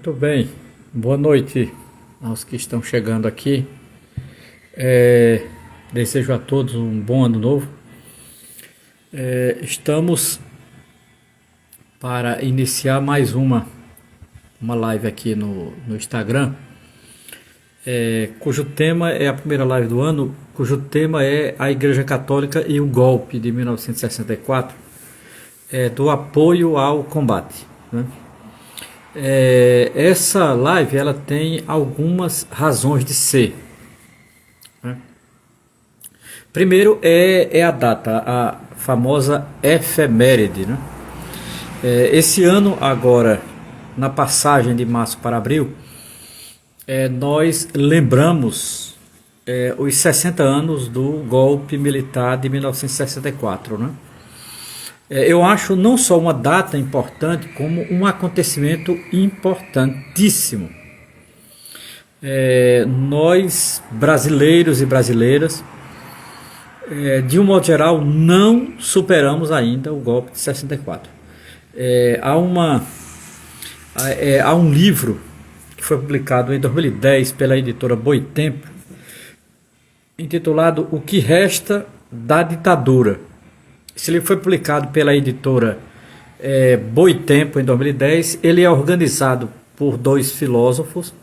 Muito bem, boa noite aos que estão chegando aqui. Desejo a todos um bom ano novo. Estamos para iniciar mais uma live aqui no Instagram, cujo tema é a primeira live do ano, cujo tema é a Igreja Católica e o golpe de 1964, do apoio ao combate, né? Essa live ela tem algumas razões de ser, né? Primeiro é a data, a famosa efeméride, né? Esse ano agora, na passagem de março para abril, nós lembramos os 60 anos do golpe militar de 1964, né? Eu acho não só uma data importante, como um acontecimento importantíssimo. Nós, brasileiros e brasileiras, de um modo geral, não superamos ainda o golpe de 64. Há um livro que foi publicado em 2010 pela editora Boitempo, intitulado O que Resta da Ditadura. Esse livro foi publicado pela editora Boitempo em 2010. Ele é organizado por dois filósofos,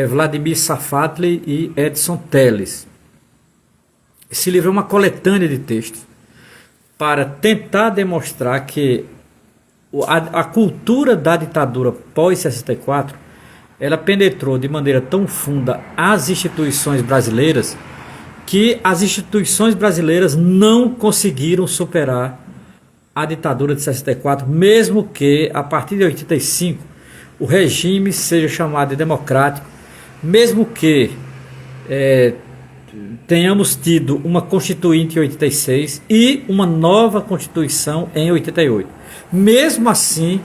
Vladimir Safatli e Edson Telles. Esse livro é uma coletânea de textos para tentar demonstrar que a cultura da ditadura pós-64 ela penetrou de maneira tão funda as instituições brasileiras que as instituições brasileiras não conseguiram superar a ditadura de 64, mesmo que a partir de 85 o regime seja chamado de democrático, mesmo que tenhamos tido uma constituinte em 86 e uma nova constituição em 88. Mesmo assim,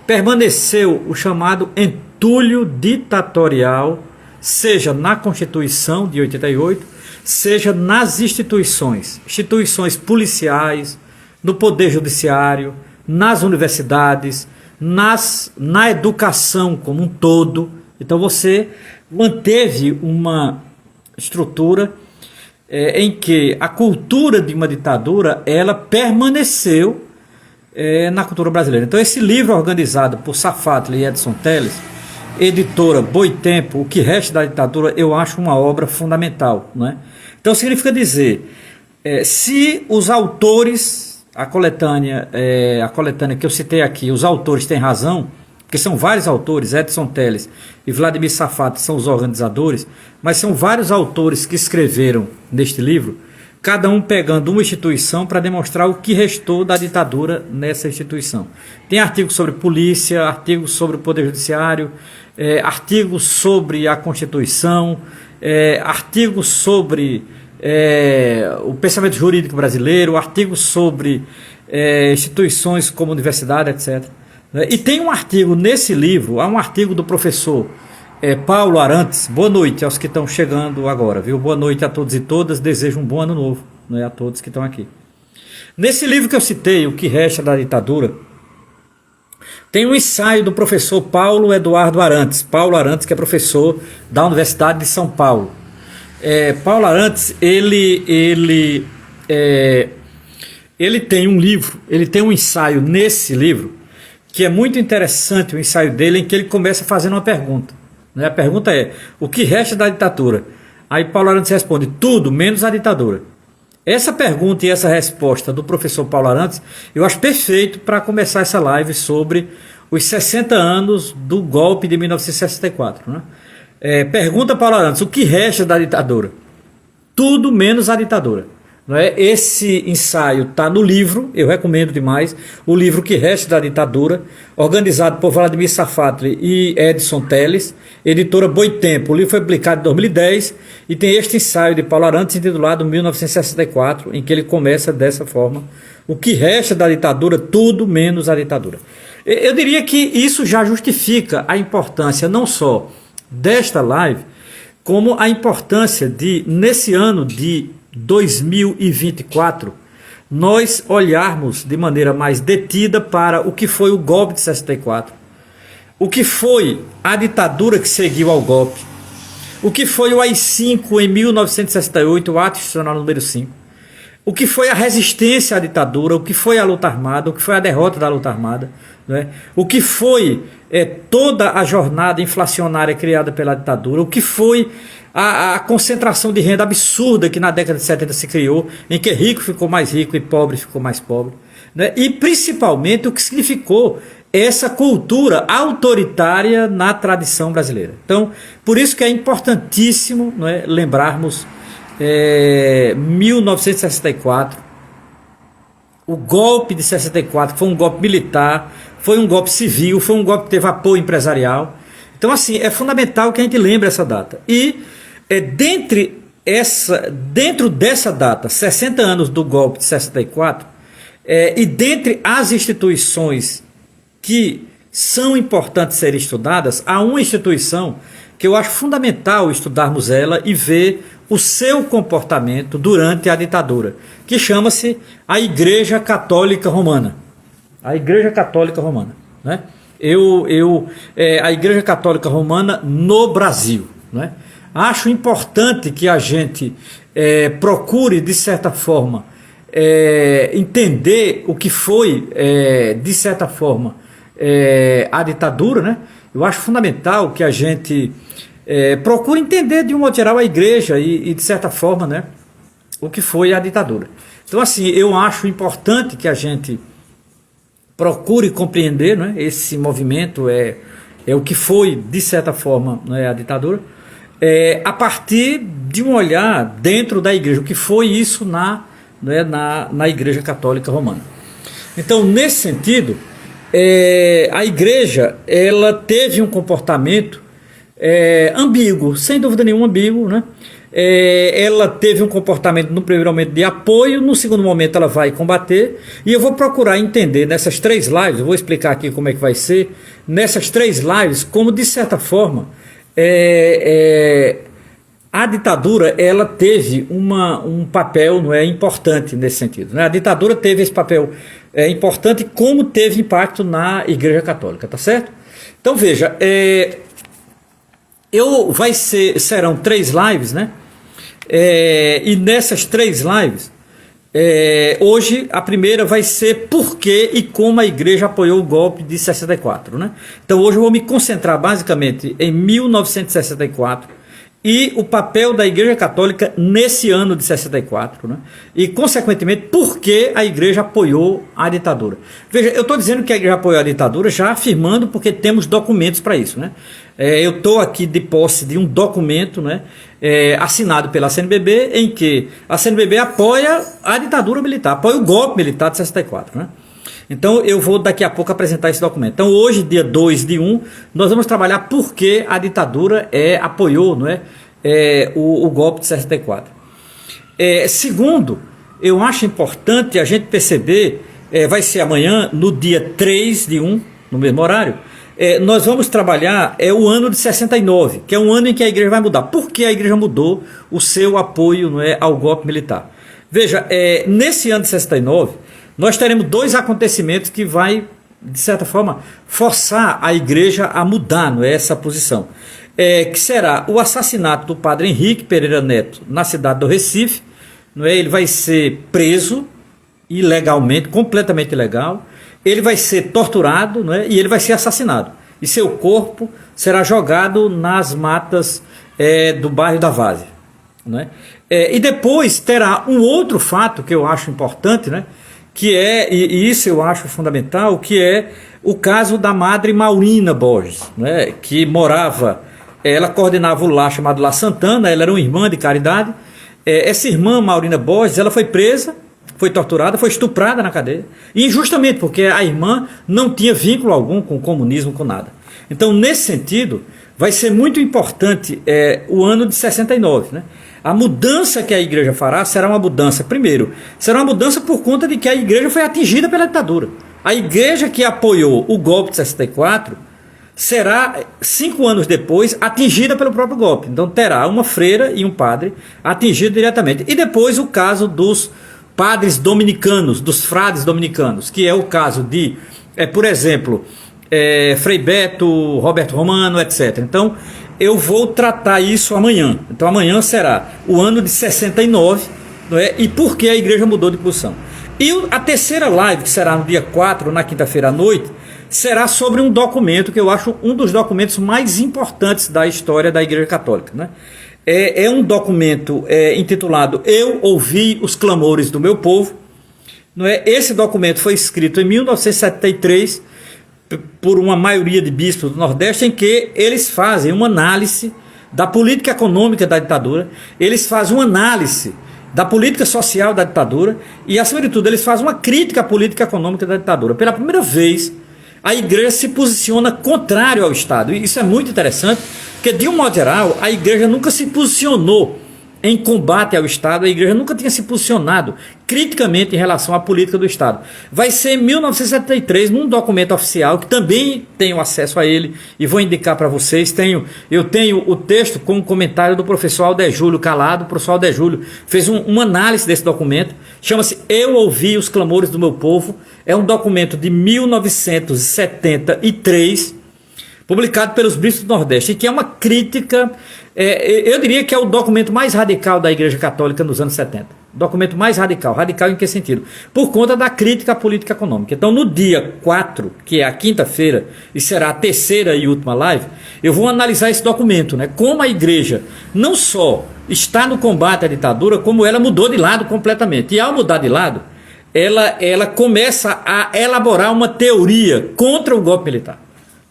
permaneceu o chamado entulho ditatorial, seja na Constituição de 88, seja nas instituições policiais, no Poder Judiciário, nas universidades, na educação como um todo. Então você manteve uma estrutura em que a cultura de uma ditadura ela permaneceu na cultura brasileira. Então esse livro organizado por Safatli e Edson Telles, editora Boitempo, O que Resta da Ditadura, eu acho uma obra fundamental, não é? Então significa dizer, se os autores, a coletânea que eu citei aqui, os autores têm razão, porque são vários autores, Edson Telles e Vladimir Safatli são os organizadores, mas são vários autores que escreveram neste livro, cada um pegando uma instituição para demonstrar o que restou da ditadura nessa instituição. Tem artigos sobre polícia, artigos sobre o Poder Judiciário, artigos sobre a Constituição, artigos sobre o pensamento jurídico brasileiro, artigos sobre instituições como universidade, etc. E tem um artigo nesse livro, há um artigo do professor Paulo Arantes. Boa noite aos que estão chegando agora, viu? Boa noite a todos e todas, desejo um bom ano novo, né, a todos que estão aqui. Nesse livro que eu citei, O que Resta da Ditadura, tem um ensaio do professor Paulo Eduardo Arantes. Paulo Arantes, que é professor da Universidade de São Paulo. Paulo Arantes, ele tem um livro, ele tem um ensaio nesse livro, que é muito interessante o ensaio dele, em que ele começa fazendo uma pergunta. Né? A pergunta é, o que resta da ditadura? Aí Paulo Arantes responde, tudo menos a ditadura. Essa pergunta e essa resposta do professor Paulo Arantes, eu acho perfeito para começar essa live sobre os 60 anos do golpe de 1964. Né? Pergunta Paulo Arantes, o que resta da ditadura? Tudo menos a ditadura. Não é? Esse ensaio está no livro, eu recomendo demais, o livro Que Resta da Ditadura, organizado por Vladimir Safatli e Edson Telles, editora Boitempo. O livro foi publicado em 2010 e tem este ensaio de Paulo Arantes intitulado 1964, em que ele começa dessa forma, o que resta da ditadura, tudo menos a ditadura. Eu diria que isso já justifica a importância não só desta live, como a importância de, nesse ano de 2024, nós olharmos de maneira mais detida para o que foi o golpe de 64, o que foi a ditadura que seguiu ao golpe, o que foi o AI-5 em 1968, o ato institucional número 5, o que foi a resistência à ditadura, o que foi a luta armada, o que foi a derrota da luta armada, né? O que foi toda a jornada inflacionária criada pela ditadura, o que foi a concentração de renda absurda que na década de 70 se criou, em que rico ficou mais rico e pobre ficou mais pobre, né? E principalmente o que significou essa cultura autoritária na tradição brasileira. Então, por isso que é importantíssimo, não é, lembrarmos 1964, o golpe de 64 foi um golpe militar, foi um golpe civil, foi um golpe que teve apoio empresarial. Então, assim, é fundamental que a gente lembre essa data. E dentro dessa data, 60 anos do golpe de 64, e dentre as instituições que são importantes serem estudadas, há uma instituição que eu acho fundamental estudarmos ela e ver o seu comportamento durante a ditadura, que chama-se a Igreja Católica Romana. A Igreja Católica Romana, né? A Igreja Católica Romana no Brasil, né? Acho importante que a gente procure, de certa forma, entender o que foi, de certa forma, a ditadura, né? Eu acho fundamental que a gente procure entender de um modo geral a igreja e de certa forma, né, o que foi a ditadura. Então, assim, eu acho importante que a gente procure compreender, né, esse movimento, o que foi de certa forma, né, a ditadura, a partir de um olhar dentro da igreja, o que foi isso na Igreja Católica Romana. Então, nesse sentido, a igreja, ela teve um comportamento ambíguo, sem dúvida nenhuma ambíguo, né? Ela teve um comportamento no primeiro momento de apoio, no segundo momento ela vai combater, e eu vou procurar entender nessas 3 lives, eu vou explicar aqui como é que vai ser, nessas 3 lives, como de certa forma a ditadura, ela teve um papel, não é, importante nesse sentido, né? A ditadura teve esse papel importante, como teve impacto na Igreja Católica, tá certo? Então veja, serão 3 lives, né? E nessas 3 lives, hoje a primeira vai ser por que e como a igreja apoiou o golpe de 64, né? Então hoje eu vou me concentrar basicamente em 1964 e o papel da Igreja Católica nesse ano de 64, né? E consequentemente por que a igreja apoiou a ditadura. Veja, eu estou dizendo que a igreja apoiou a ditadura já afirmando porque temos documentos para isso, né? Eu estou aqui de posse de um documento, né, assinado pela CNBB, em que a CNBB apoia a ditadura militar, apoia o golpe militar de 64, né? Então eu vou daqui a pouco apresentar esse documento. Então hoje, dia 2/1, nós vamos trabalhar por que a ditadura apoiou, não é, o golpe de 64. Segundo, eu acho importante a gente perceber, vai ser amanhã, no dia 3/1, no mesmo horário, nós vamos trabalhar o ano de 69, que é um ano em que a igreja vai mudar. Por que a igreja mudou o seu apoio, não é, ao golpe militar? Veja, nesse ano de 69, nós teremos 2 acontecimentos que vai, de certa forma, forçar a igreja a mudar, não é, essa posição. Que será o assassinato do padre Henrique Pereira Neto na cidade do Recife, não é? Ele vai ser preso ilegalmente, completamente ilegal. Ele vai ser torturado, não é? E ele vai ser assassinado. E seu corpo será jogado nas matas do bairro da Várzea, não é? E depois terá um outro fato que eu acho importante, né? Que e isso eu acho fundamental, que é o caso da Madre Maurina Borges, né? Que morava, ela coordenava o lar chamado Lar Santana, ela era uma irmã de caridade. Essa irmã Maurina Borges, ela foi presa, foi torturada, foi estuprada na cadeia, injustamente, porque a irmã não tinha vínculo algum com o comunismo, com nada. Então, nesse sentido, vai ser muito importante o ano de 69, né? A mudança que a igreja fará será uma mudança, primeiro, será uma mudança por conta de que a igreja foi atingida pela ditadura. A igreja que apoiou o golpe de 64 será, 5 anos depois, atingida pelo próprio golpe. Então terá uma freira e um padre atingidos diretamente. E depois o caso dos padres dominicanos, dos frades dominicanos, que é o caso de, por exemplo, Frei Beto, Roberto Romano, etc. Então, eu vou tratar isso amanhã. Então, amanhã será o ano de 69, não é? E por que a igreja mudou de posição. E a terceira live, que será no dia 4, na quinta-feira à noite, será sobre um documento que eu acho um dos documentos mais importantes da história da Igreja Católica, né? É um documento intitulado Eu Ouvi os Clamores do Meu Povo, não é? Esse documento foi escrito em 1973 por uma maioria de bispos do Nordeste, em que eles fazem uma análise da política econômica da ditadura, eles fazem uma análise da política social da ditadura e, acima de tudo, eles fazem uma crítica à política econômica da ditadura. Pela primeira vez, a igreja se posiciona contrário ao Estado. E isso é muito interessante, porque, de um modo geral, a igreja nunca se posicionou em combate ao Estado, a igreja nunca tinha se posicionado criticamente em relação à política do Estado. Vai ser em 1973, num documento oficial, que também tenho acesso a ele e vou indicar para vocês. Eu tenho o texto com um comentário do professor Alder Júlio Calado. O professor Alder Júlio fez uma análise desse documento, chama-se Eu Ouvi os Clamores do Meu Povo. É um documento de 1973, publicado pelos bispos do Nordeste, e que é uma crítica, eu diria que é o documento mais radical da Igreja Católica nos anos 70. Documento mais radical. Radical em que sentido? Por conta da crítica à política econômica. Então, no dia 4, que é a quinta-feira, e será a terceira e última live, eu vou analisar esse documento, né? Como a igreja não só está no combate à ditadura, como ela mudou de lado completamente. E ao mudar de lado, ela começa a elaborar uma teoria contra o golpe militar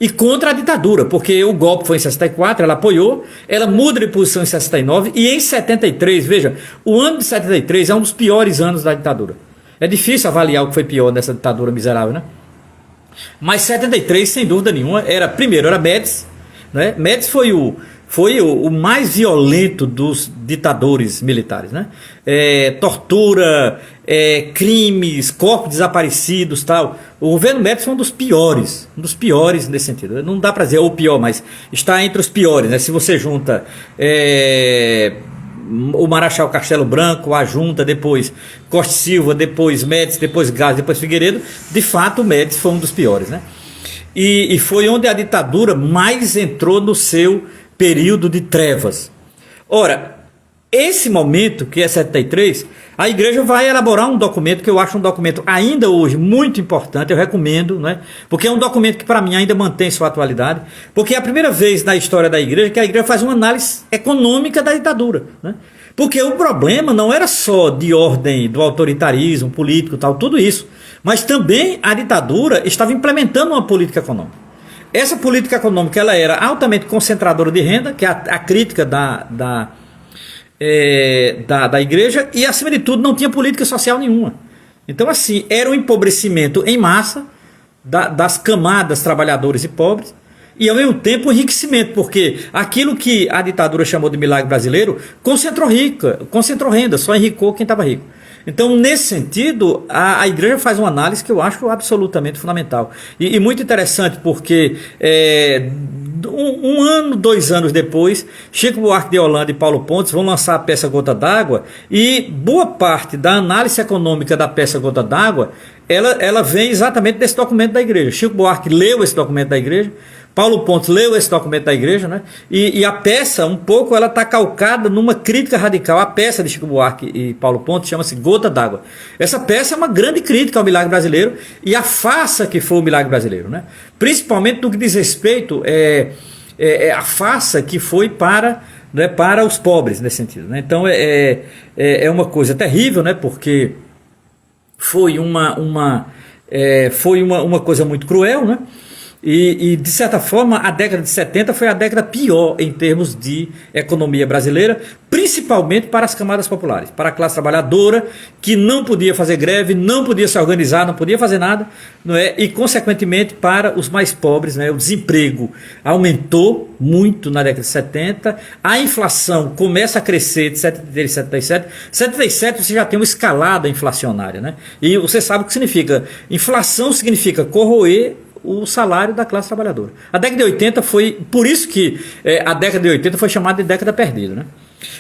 e contra a ditadura, porque o golpe foi em 64, ela apoiou, ela muda de posição em 69 e em 73, veja, o ano de 73 é um dos piores anos da ditadura. É difícil avaliar o que foi pior nessa ditadura miserável, né? Mas 73, sem dúvida nenhuma, primeiro era Médici, né? Médici foi o mais violento dos ditadores militares, né? Tortura, crimes, corpos desaparecidos, tal. O governo Médici foi um dos piores nesse sentido. Não dá para dizer o pior, mas está entre os piores, né? Se você junta o Marechal Castelo Branco, a Junta, depois Costa e Silva, depois Médici, depois Gás, depois Figueiredo, de fato o Médici foi um dos piores, né? E foi onde a ditadura mais entrou no seu período de trevas. Ora, esse momento, que é 73, a igreja vai elaborar um documento que eu acho um documento ainda hoje muito importante, eu recomendo, né? Porque é um documento que para mim ainda mantém sua atualidade, porque é a primeira vez na história da igreja que a igreja faz uma análise econômica da ditadura, né? Porque o problema não era só de ordem do autoritarismo político, tal, tudo isso, mas também a ditadura estava implementando uma política econômica. Essa política econômica ela era altamente concentradora de renda, que é a crítica da igreja, e acima de tudo não tinha política social nenhuma. Então assim, era um empobrecimento em massa das camadas trabalhadoras e pobres, e ao mesmo tempo um enriquecimento, porque aquilo que a ditadura chamou de milagre brasileiro concentrou renda, só enricou quem estava rico. Então, nesse sentido, a igreja faz uma análise que eu acho absolutamente fundamental. E muito interessante, porque um ano, 2 anos depois, Chico Buarque de Holanda e Paulo Pontes vão lançar a peça Gota d'Água, e boa parte da análise econômica da peça Gota d'Água, ela vem exatamente desse documento da igreja. Chico Buarque leu esse documento da igreja, Paulo Pontes leu esse documento da igreja, né? E a peça, um pouco, ela está calcada numa crítica radical. A peça de Chico Buarque e Paulo Pontes chama-se Gota d'Água. Essa peça é uma grande crítica ao milagre brasileiro e à farsa que foi o milagre brasileiro, né? Principalmente no que diz respeito a farsa que foi para os pobres, nesse sentido, né? Então é uma coisa terrível, né? Porque foi uma coisa muito cruel, né? E, de certa forma, a década de 70 foi a década pior em termos de economia brasileira, principalmente para as camadas populares, para a classe trabalhadora, que não podia fazer greve, não podia se organizar, não podia fazer nada, não é? E, consequentemente, para os mais pobres, né? O desemprego aumentou muito na década de 70, a inflação começa a crescer de 73 e 77. 77 você já tem uma escalada inflacionária, né? E você sabe o que significa. Inflação significa corroer o salário da classe trabalhadora. A década de 80 foi, por isso que a década de 80 foi chamada de década perdida, né?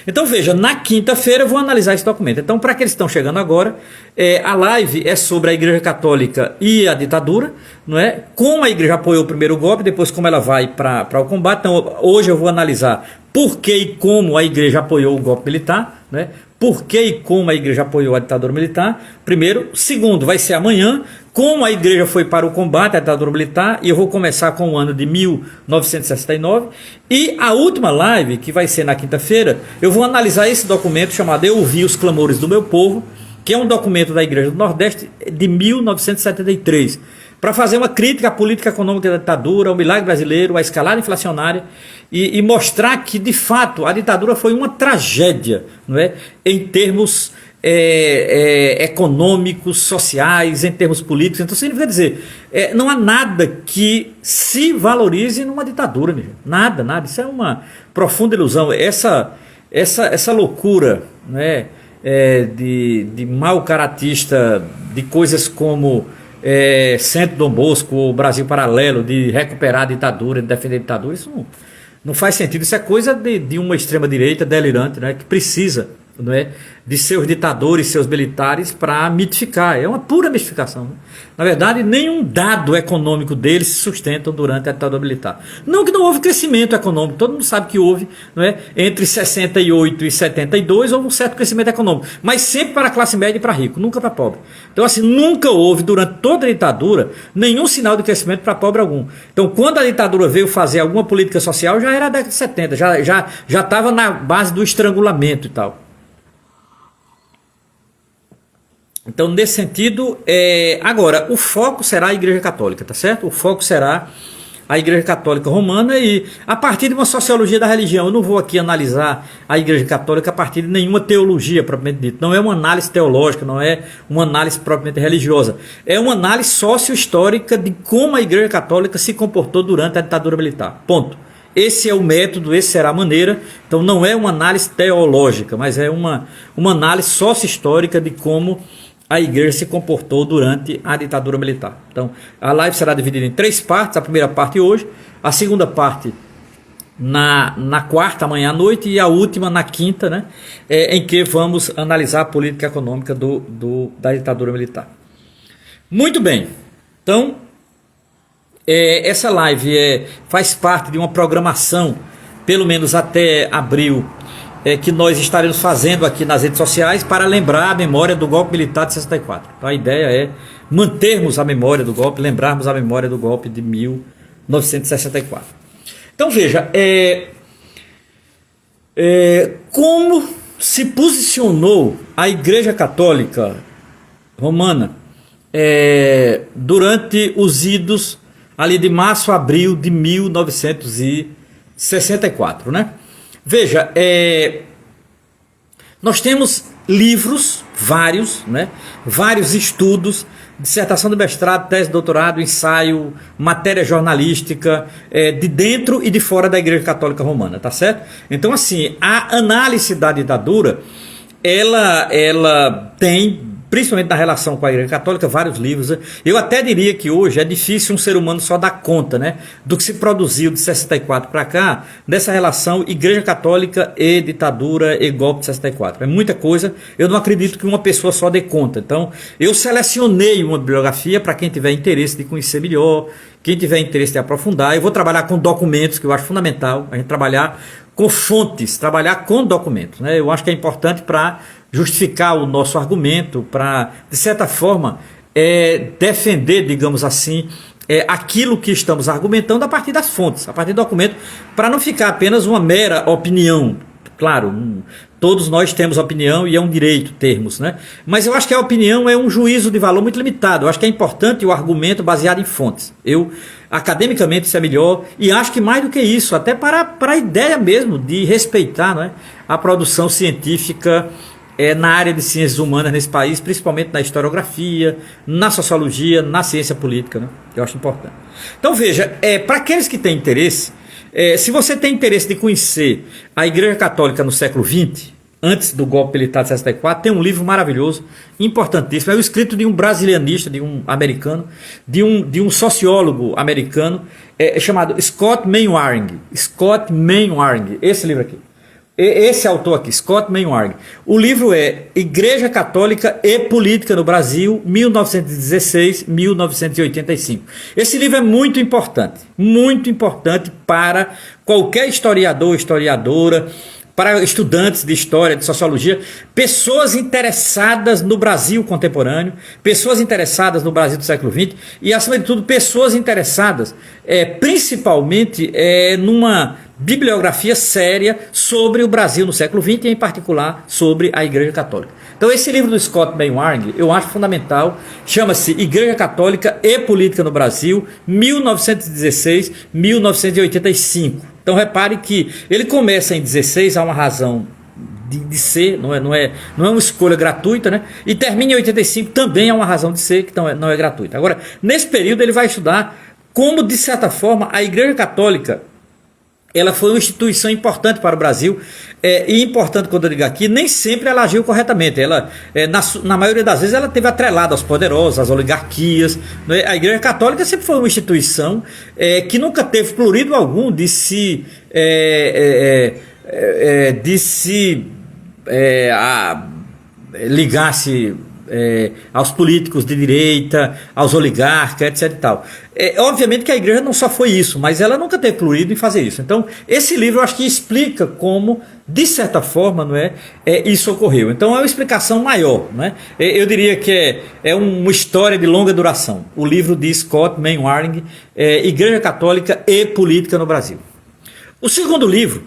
Então veja, na quinta-feira eu vou analisar esse documento. Então, para aqueles que estão chegando agora, a live é sobre a Igreja Católica e a ditadura, não é? Como a Igreja apoiou o primeiro golpe, depois como ela vai para o combate. Então, hoje eu vou analisar por que e como a Igreja apoiou o golpe militar, né? Por que e como a Igreja apoiou a ditadura militar, primeiro. Segundo, vai ser amanhã, como a Igreja foi para o combate à ditadura militar, e eu vou começar com o ano de 1969. E a última live, que vai ser na quinta-feira, eu vou analisar esse documento chamado Eu Ouvi os Clamores do Meu Povo, que é um documento da Igreja do Nordeste de 1973, para fazer uma crítica à política econômica da ditadura, ao milagre brasileiro, à escalada inflacionária, e mostrar que, de fato, a ditadura foi uma tragédia, não é? Em termos econômicos, sociais, em termos políticos. Então, significa dizer, não há nada que se valorize numa ditadura, meu. Nada, nada. Isso é uma profunda ilusão. Essa loucura, né, de mau caratista, de coisas como Centro Dom Bosco, ou Brasil Paralelo, de recuperar a ditadura, de defender a ditadura, isso não faz sentido. Isso é coisa de uma extrema-direita delirante, né, que precisa, não é, de seus ditadores, seus militares, para mitificar. É uma pura mistificação, né? Na verdade, nenhum dado econômico deles se sustentam durante a ditadura militar. Não que não houve crescimento econômico, todo mundo sabe que houve, não é? Entre 68 e 72 houve um certo crescimento econômico, mas sempre para a classe média e para rico, nunca para pobre. Então, assim, nunca houve durante toda a ditadura nenhum sinal de crescimento para pobre algum. Então, quando a ditadura veio fazer alguma política social, já era a década de 70, já estava na base do estrangulamento e tal. Então, nesse sentido, agora, o foco será a Igreja Católica, tá certo? O foco será a Igreja Católica Romana, e a partir de uma sociologia da religião. Eu não vou aqui analisar a Igreja Católica a partir de nenhuma teologia propriamente dita. Não é uma análise teológica, não é uma análise propriamente religiosa. É uma análise socio-histórica de como a Igreja Católica se comportou durante a ditadura militar. Ponto. Esse é o método, esse será a maneira. Então não é uma análise teológica, mas é uma análise socio-histórica de como a igreja se comportou durante a ditadura militar. Então, a live será dividida em 3 partes. A primeira parte hoje, a segunda parte na quarta, amanhã à noite, e a última na quinta, né, em que vamos analisar a política econômica da ditadura militar. Muito bem. Então, essa live faz parte de uma programação, pelo menos até abril, que nós estaremos fazendo aqui nas redes sociais para lembrar a memória do golpe militar de 64. Então a ideia é mantermos a memória do golpe, lembrarmos a memória do golpe de 1964. Então veja, como se posicionou a Igreja Católica Romana durante os idos ali de março a abril de 1964, né? Veja, nós temos livros, vários, né? Vários estudos, dissertação de mestrado, tese de doutorado, ensaio, matéria jornalística, de dentro e de fora da Igreja Católica Romana, tá certo? Então, assim, a análise da ditadura, ela tem, principalmente na relação com a Igreja Católica, vários livros. Eu até diria que hoje é difícil um ser humano só dar conta, né, do que se produziu de 64 para cá, dessa relação Igreja Católica e ditadura e golpe de 64. É muita coisa, eu não acredito que uma pessoa só dê conta. Então, eu selecionei uma bibliografia para quem tiver interesse de conhecer melhor, quem tiver interesse de aprofundar. Eu vou trabalhar com documentos, que eu acho fundamental, a gente trabalhar com fontes, trabalhar com documentos, né? Eu acho que é importante para justificar o nosso argumento, para, de certa forma, defender, digamos assim, aquilo que estamos argumentando a partir das fontes, a partir do documento, para não ficar apenas uma mera opinião. Claro, todos nós temos opinião e é um direito termos, né? Mas eu acho que a opinião é um juízo de valor muito limitado. Eu acho que é importante o argumento baseado em fontes. Academicamente, isso é melhor, e acho que mais do que isso, até para a ideia mesmo de respeitar, não é, a produção científica na área de ciências humanas nesse país, principalmente na historiografia, na sociologia, na ciência política, né? Eu acho importante. Então veja, para aqueles que têm interesse, se você tem interesse de conhecer a Igreja Católica no século XX, antes do golpe militar de 64, tem um livro maravilhoso, importantíssimo, é o escrito de um brasilianista, de um americano, de um sociólogo americano, chamado Scott Mainwaring. Scott Mainwaring, esse livro aqui. esse autor aqui, Scott Mainwaring. O livro é Igreja Católica e Política no Brasil, 1916-1985. Esse livro é muito importante para qualquer historiador, historiadora, para estudantes de história, de sociologia, pessoas interessadas no Brasil contemporâneo, pessoas interessadas no Brasil do século XX e, acima de tudo, pessoas interessadas principalmente numa bibliografia séria sobre o Brasil no século XX e, em particular, sobre a Igreja Católica. Então, esse livro do Scott Mainwaring eu acho fundamental, chama-se Igreja Católica e Política no Brasil, 1916-1985. Então repare que ele começa em 16, há uma razão de ser, não é uma escolha gratuita, né? E termina em 85, também há uma razão de ser, que não é gratuita. Agora, nesse período ele vai estudar como, de certa forma, a Igreja Católica ela foi uma instituição importante para o Brasil, e importante, quando eu digo aqui, nem sempre ela agiu corretamente. Ela, na maioria das vezes, ela teve atrelada aos poderosos, às oligarquias, né? A Igreja Católica sempre foi uma instituição que nunca teve prurido algum de se ligar-se aos políticos de direita, aos oligarcas, etc. E tal. Obviamente que a igreja não só foi isso, mas ela nunca teve prurido em fazer isso. Então, esse livro eu acho que explica como, de certa forma, isso ocorreu. Então, é uma explicação maior. Eu diria que é uma história de longa duração. O livro de Scott Mainwaring, Igreja Católica e Política no Brasil. O segundo livro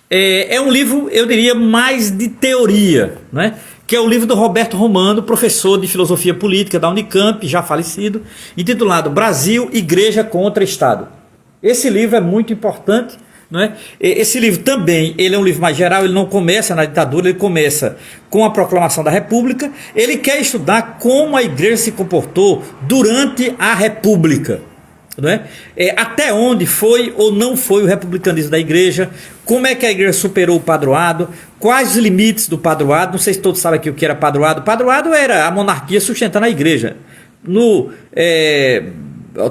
é um livro, eu diria, mais de teoria, que é o livro do Roberto Romano, professor de filosofia política da Unicamp, já falecido, intitulado Brasil, Igreja contra Estado. Esse livro é muito importante. Esse livro também, ele é um livro mais geral, ele não começa na ditadura, ele começa com a proclamação da República. Ele quer estudar como a igreja se comportou durante a República. Até onde foi ou não foi o republicanismo da igreja, como é que a igreja superou o padroado, quais os limites do padroado. Não sei se todos sabem aqui o que era padroado. Padroado era a monarquia sustentando a igreja,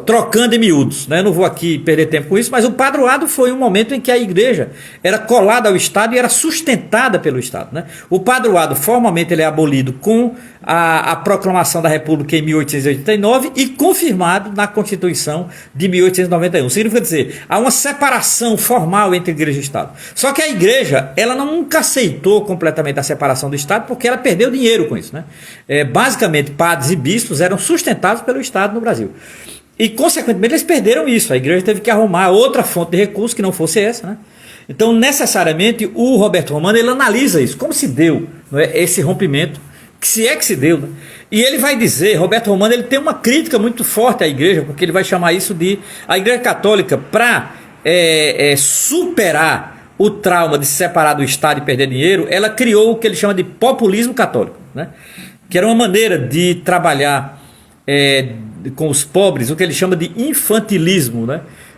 trocando em miúdos, não vou aqui perder tempo com isso, mas o padroado foi um momento em que a igreja era colada ao Estado e era sustentada pelo Estado. O padroado formalmente ele é abolido com a proclamação da República em 1889 e confirmado na Constituição de 1891. Significa dizer, há uma separação formal entre igreja e Estado. Só que a igreja, ela nunca aceitou completamente a separação do Estado porque ela perdeu dinheiro com isso. Basicamente, padres e bispos eram sustentados pelo Estado no Brasil. E, consequentemente, eles perderam isso. A igreja teve que arrumar outra fonte de recursos que não fosse essa. Então, necessariamente, o Roberto Romano ele analisa isso. Como se deu esse rompimento, se é que se deu. E ele vai dizer, Roberto Romano, ele tem uma crítica muito forte à igreja, porque ele vai chamar isso de a igreja católica, para superar o trauma de se separar do Estado e perder dinheiro, ela criou o que ele chama de populismo católico, que era uma maneira de trabalhar com os pobres, o que ele chama de infantilismo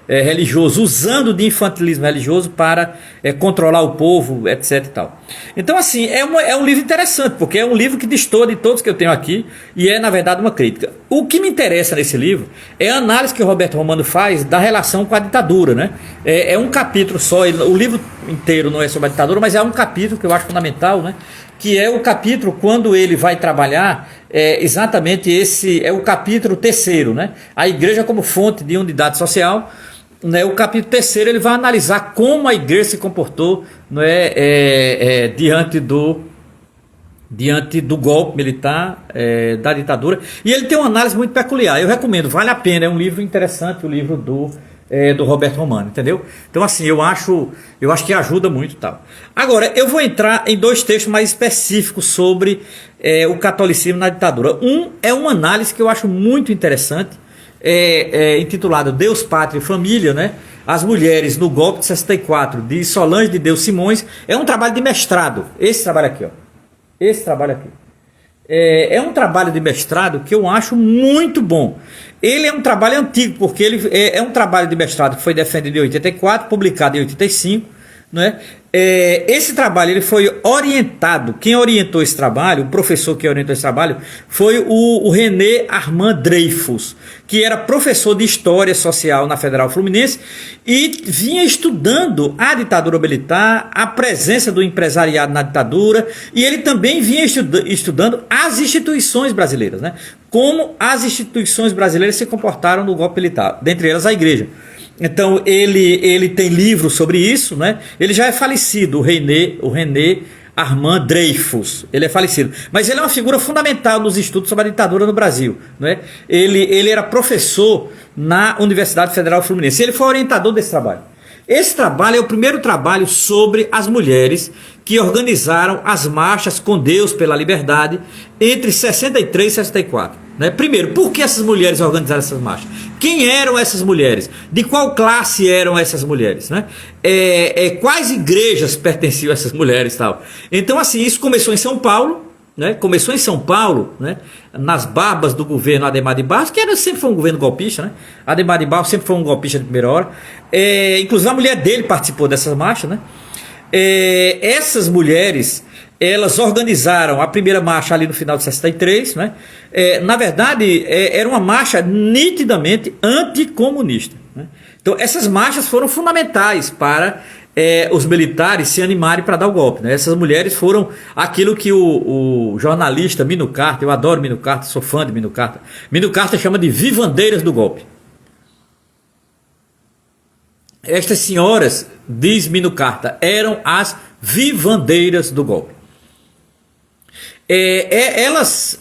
religioso, usando de infantilismo religioso para controlar o povo, etc. E tal. Então, assim, é um livro interessante, porque é um livro que destoa de todos que eu tenho aqui e é, na verdade, uma crítica. O que me interessa nesse livro é a análise que o Roberto Romano faz da relação com a ditadura. É um capítulo só, o livro inteiro não é sobre a ditadura, mas é um capítulo que eu acho fundamental, que é o capítulo quando ele vai trabalhar exatamente esse, é o capítulo terceiro, a igreja como fonte de unidade social. O capítulo terceiro ele vai analisar como a igreja se comportou diante do golpe militar, da ditadura, e ele tem uma análise muito peculiar. Eu recomendo, vale a pena, é um livro interessante, o livro do Roberto Romano, entendeu? Então, assim, eu acho que ajuda muito, tal. Agora, eu vou entrar em dois textos mais específicos sobre o catolicismo na ditadura. Um é uma análise que eu acho muito interessante, intitulado Deus, Pátria e Família, as mulheres no golpe de 64, de Solange de Deus Simões. É um trabalho de mestrado, esse trabalho aqui, é um trabalho de mestrado que eu acho muito bom. Ele é um trabalho antigo, porque ele é um trabalho de mestrado que foi defendido em 84, publicado em 85, né? Esse trabalho ele foi orientado, quem orientou esse trabalho, o professor que orientou esse trabalho, foi o René Armand Dreyfus, que era professor de História Social na Federal Fluminense e vinha estudando a ditadura militar, a presença do empresariado na ditadura, e ele também vinha estudando as instituições brasileiras, né? Como as instituições brasileiras se comportaram no golpe militar, dentre elas a igreja. Então ele tem livros sobre isso, né? Ele já é falecido, o René Armand Dreyfus, ele é falecido, mas ele é uma figura fundamental nos estudos sobre a ditadura no Brasil, né? Ele era professor na Universidade Federal Fluminense, ele foi orientador desse trabalho. Esse trabalho é o primeiro trabalho sobre as mulheres que organizaram as marchas com Deus pela liberdade entre 63 e 64. Né? Primeiro, por que essas mulheres organizaram essas marchas? Quem eram essas mulheres? De qual classe eram essas mulheres? Né? Quais igrejas pertenciam a essas mulheres? Tal? Então, assim, isso começou em São Paulo. Né? Começou em São Paulo, né? Nas barbas do governo Adhemar de Barros, que sempre foi um governo golpista, né? Adhemar de Barros sempre foi um golpista de primeira hora. Inclusive a mulher dele participou dessas marchas, né? Essas mulheres, elas organizaram a primeira marcha ali no final de 63, né? Na verdade, era uma marcha nitidamente anticomunista, né? Então essas marchas foram fundamentais para os militares se animarem para dar o golpe, né? Essas mulheres foram aquilo que o jornalista Mino Carter, eu adoro Mino Carter, sou fã de Mino Carter chama de vivandeiras do golpe. Estas senhoras, diz Mino Carter, eram as vivandeiras do golpe. Elas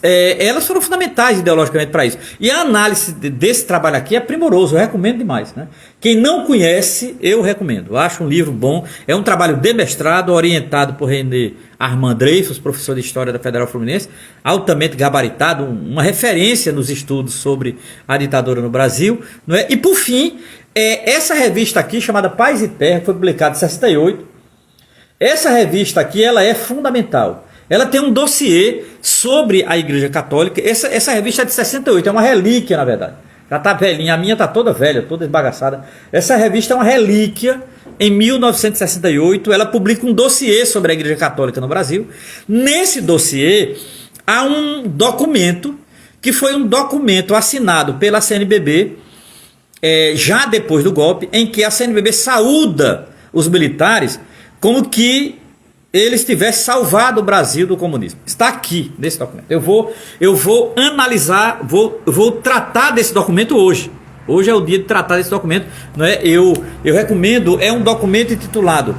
foram fundamentais ideologicamente para isso. E a análise desse trabalho aqui é primoroso, eu recomendo demais, né? Quem não conhece, eu recomendo. Eu acho um livro bom, é um trabalho de mestrado, orientado por René Armand Dreyfus, professor de História da Federal Fluminense, altamente gabaritado, uma referência nos estudos sobre a ditadura no Brasil, não é? E por fim, essa revista aqui, chamada Paz e Terra, que foi publicada em 68, essa revista aqui, ela é fundamental. Ela tem um dossiê sobre a Igreja Católica. Essa revista é de 68, é uma relíquia, na verdade. Já está velhinha, a minha está toda velha, toda esbagaçada. Essa revista é uma relíquia. Em 1968, ela publica um dossiê sobre a Igreja Católica no Brasil. Nesse dossiê, há um documento, que foi um documento assinado pela CNBB, já depois do golpe, em que a CNBB saúda os militares como que eles tivessem salvado o Brasil do comunismo. Está aqui nesse documento. Eu vou analisar, vou tratar desse documento hoje. Hoje é o dia de tratar desse documento. Não é? Eu recomendo, é um documento intitulado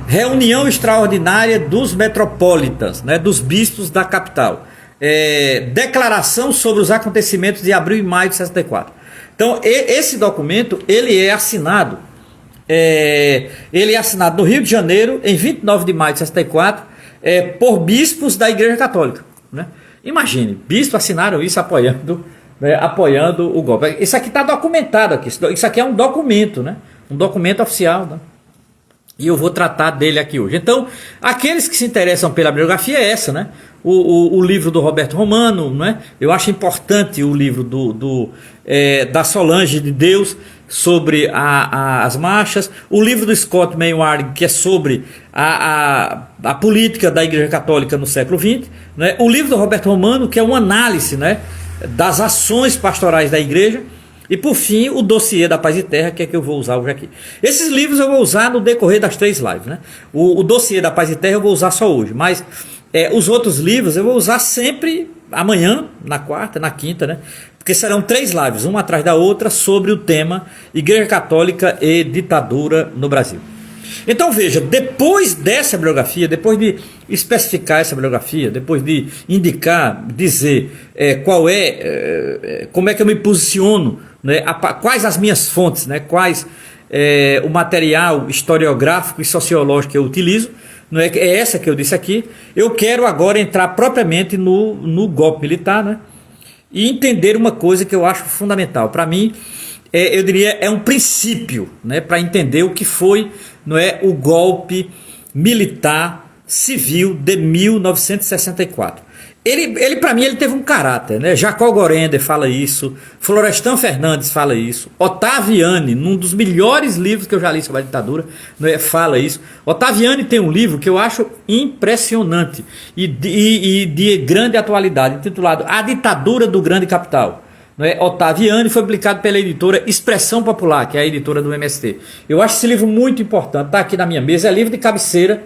Reunião Extraordinária dos Metropolitas, né, dos bispos da capital. Declaração sobre os acontecimentos de abril e maio de 64. Então, esse documento, ele é assinado no Rio de Janeiro, em 29 de maio de 64, por bispos da Igreja Católica. Né? Imagine, bispos assinaram isso apoiando o golpe. Isso aqui está documentado aqui. Isso aqui é um documento, né? Um documento oficial. Né? E eu vou tratar dele aqui hoje. Então, aqueles que se interessam pela bibliografia é essa, né? O livro do Roberto Romano, né? Eu acho importante o livro da Solange de Deus, sobre as marchas, o livro do Scott Maynard, que é sobre a política da Igreja Católica no século XX, né? O livro do Roberto Romano, que é uma análise, né, das ações pastorais da Igreja, e por fim o dossiê da Paz e Terra, que é que eu vou usar hoje aqui. Esses livros eu vou usar no decorrer das 3 lives, né? O dossiê da Paz e Terra eu vou usar só hoje, mas os outros livros eu vou usar sempre amanhã, na quarta, na quinta, né? Porque serão 3 lives, uma atrás da outra, sobre o tema Igreja Católica e ditadura no Brasil. Então veja, depois dessa bibliografia, depois de especificar essa bibliografia, depois de indicar, dizer como é que eu me posiciono, né, quais as minhas fontes, né, quais o material historiográfico e sociológico que eu utilizo, não é essa que eu disse aqui. Eu quero agora entrar propriamente no golpe militar, né? E entender uma coisa que eu acho fundamental. Para mim, eu diria, é um princípio, né, para entender o que foi, não é, o golpe militar civil de 1964. Ele para mim, ele teve um caráter, né? Jacó Gorender fala isso, Florestan Fernandes fala isso, Ottaviani, num dos melhores livros que eu já li sobre a ditadura, né, fala isso. Ottaviani tem um livro que eu acho impressionante e de grande atualidade, intitulado A Ditadura do Grande Capital. Ottaviani, foi publicado pela editora Expressão Popular, que é a editora do MST. Eu acho esse livro muito importante, está aqui na minha mesa, é livro de cabeceira,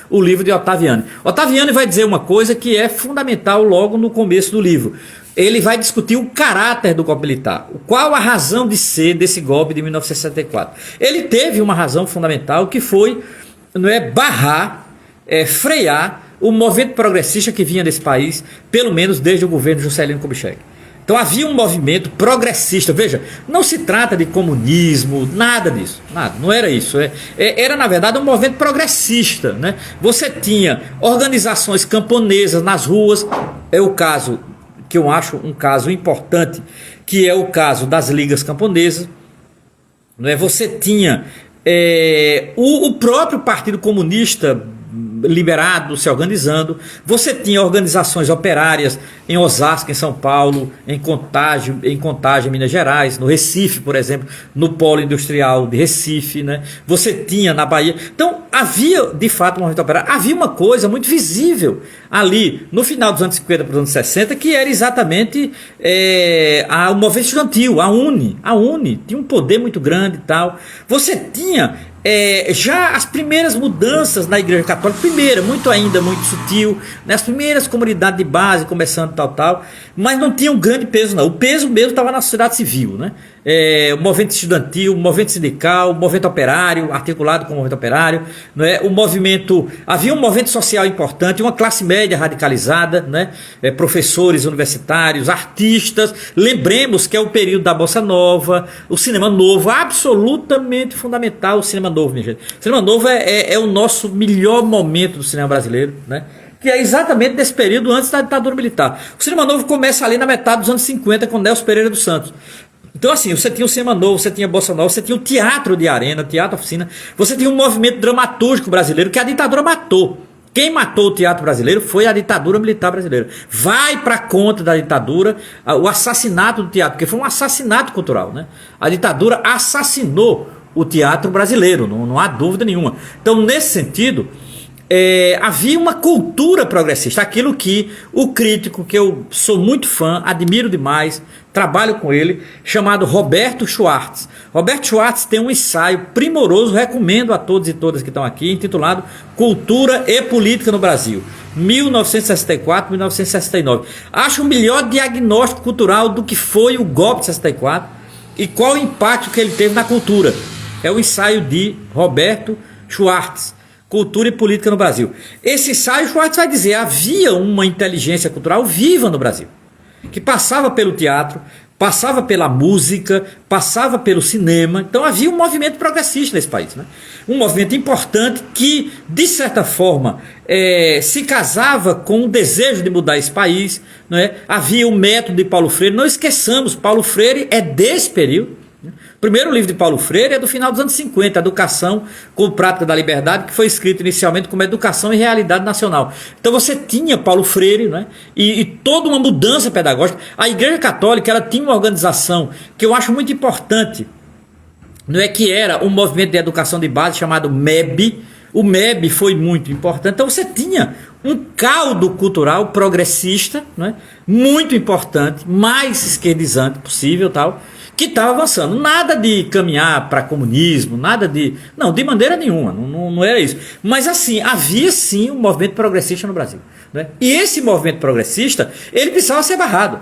o livro de Ottaviani. Ottaviani vai dizer uma coisa que é fundamental logo no começo do livro. Ele vai discutir o caráter do golpe militar, qual a razão de ser desse golpe de 1964. Ele teve uma razão fundamental que foi barrar, frear o movimento progressista que vinha desse país, pelo menos desde o governo Juscelino Kubitschek. Então havia um movimento progressista, veja, não se trata de comunismo, nada disso, nada, não era isso, era na verdade um movimento progressista, né? Você tinha organizações camponesas nas ruas, é o caso que eu acho um caso importante, que é o caso das ligas camponesas, você tinha o próprio Partido Comunista liberado, se organizando, você tinha organizações operárias em Osasco, em São Paulo, em Contagem, em Minas Gerais, no Recife, por exemplo, no Polo Industrial de Recife, né? Você tinha na Bahia. Então havia de fato um movimento operário, havia uma coisa muito visível ali no final dos anos 50 para os anos 60, que era exatamente o movimento estudantil, a UNE tinha um poder muito grande e tal. Você tinha já as primeiras mudanças na Igreja Católica, muito sutil, né? As primeiras comunidades de base começando tal, mas não tinha um grande peso não, o peso mesmo estava na sociedade civil, né? O movimento estudantil, o movimento sindical, o movimento operário, articulado com o movimento operário, né? Havia um movimento social importante, uma classe média radicalizada, né? Professores universitários, artistas, lembremos que é o período da Bossa Nova, o cinema novo, absolutamente fundamental o cinema novo, minha gente. O cinema novo é o nosso melhor momento do cinema brasileiro, né? Que é exatamente desse período antes da ditadura militar. O cinema novo começa ali na metade dos anos 50 com Nelson Pereira dos Santos. Então assim, você tinha o cinema novo, você tinha a Bossa Nova, você tinha o teatro de arena, teatro oficina, você tinha um movimento dramatúrgico brasileiro que a ditadura matou. Quem matou o teatro brasileiro foi a ditadura militar brasileira. Vai para conta da ditadura o assassinato do teatro, porque foi um assassinato cultural, né? A ditadura assassinou o teatro brasileiro, não há dúvida nenhuma. Então, nesse sentido, havia uma cultura progressista, aquilo que o crítico, que eu sou muito fã, admiro demais, trabalho com ele, chamado Roberto Schwartz. Roberto Schwartz tem um ensaio primoroso, recomendo a todos e todas que estão aqui, intitulado Cultura e Política no Brasil, 1964-1969. Acho o melhor diagnóstico cultural do que foi o golpe de 64 e qual o impacto que ele teve na cultura. É o ensaio de Roberto Schwartz, Cultura e Política no Brasil. Esse ensaio, Schwartz vai dizer, havia uma inteligência cultural viva no Brasil, que passava pelo teatro, passava pela música, passava pelo cinema. Então havia um movimento progressista nesse país, né? Um movimento importante que, de certa forma, se casava com o desejo de mudar esse país, não é? Havia o método de Paulo Freire, não esqueçamos, Paulo Freire é desse período. O primeiro livro de Paulo Freire é do final dos anos 50, Educação como Prática da Liberdade, que foi escrito inicialmente como Educação e Realidade Nacional. Então você tinha Paulo Freire, né? e toda uma mudança pedagógica. A Igreja Católica ela tinha uma organização que eu acho muito importante, não é, que era um movimento de educação de base chamado MEB. O MEB foi muito importante. Então você tinha um caldo cultural progressista, né? Muito importante, mais esquerdizante possível, tal, que estava avançando. Nada de caminhar para comunismo, nada de... Não, de maneira nenhuma, não era isso. Mas assim, havia sim um movimento progressista no Brasil, né? E esse movimento progressista, ele precisava ser barrado.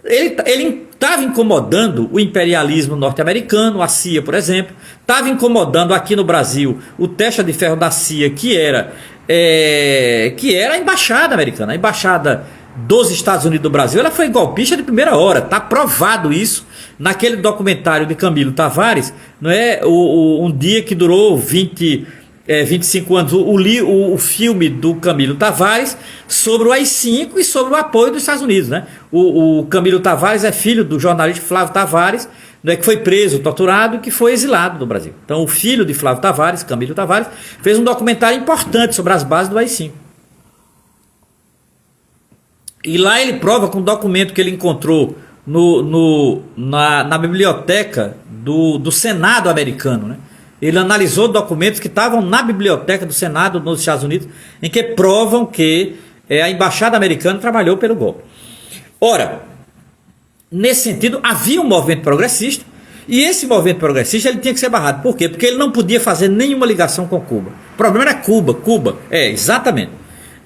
Ele estava incomodando o imperialismo norte-americano, a CIA, por exemplo, estava incomodando aqui no Brasil o testa de ferro da CIA, que era a embaixada americana, a embaixada dos Estados Unidos do Brasil. Ela foi golpista de primeira hora, está provado isso naquele documentário de Camilo Tavares, não é? Um dia que durou 25 anos, o filme do Camilo Tavares sobre o AI-5 e sobre o apoio dos Estados Unidos, né? O Camilo Tavares é filho do jornalista Flávio Tavares, né, que foi preso, torturado e que foi exilado do Brasil. Então o filho de Flávio Tavares, Camilo Tavares, fez um documentário importante sobre as bases do AI-5. E lá ele prova com um documento que ele encontrou na biblioteca do Senado americano, né? Ele analisou documentos que estavam na biblioteca do Senado nos Estados Unidos, em que provam que a embaixada americana trabalhou pelo golpe. Ora, nesse sentido, havia um movimento progressista, e esse movimento progressista ele tinha que ser barrado. Por quê? Porque ele não podia fazer nenhuma ligação com Cuba. O problema era Cuba. Exatamente.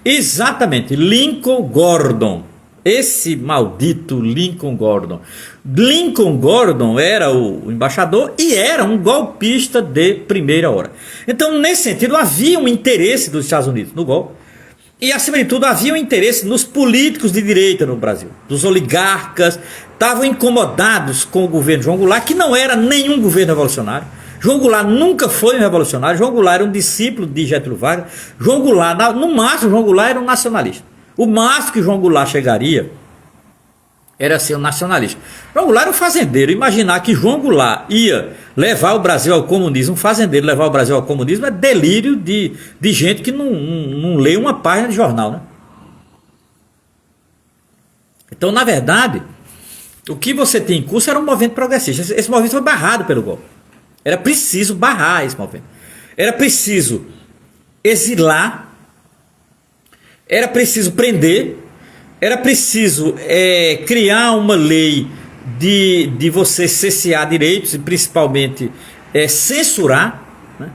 Exatamente. Lincoln Gordon. Esse maldito Lincoln Gordon. Lincoln Gordon era o embaixador e era um golpista de primeira hora. Então, nesse sentido, havia um interesse dos Estados Unidos no golpe. E, acima de tudo, havia um interesse nos políticos de direita no Brasil. Dos oligarcas. Estavam incomodados com o governo de João Goulart, que não era nenhum governo revolucionário. João Goulart nunca foi um revolucionário. João Goulart era um discípulo de Getúlio Vargas. João Goulart, no máximo, João Goulart era um nacionalista. O máximo que João Goulart chegaria era ser um nacionalista. João Goulart era um fazendeiro. Imaginar que João Goulart ia levar o Brasil ao comunismo, um fazendeiro levar o Brasil ao comunismo, é delírio de gente que não lê uma página de jornal, né? Então, na verdade, o que você tem em curso era um movimento progressista. Esse movimento foi barrado pelo golpe. Era preciso barrar esse movimento. Era preciso exilar. Era preciso prender. Era preciso criar uma lei de você cessear direitos e principalmente censurar. Né?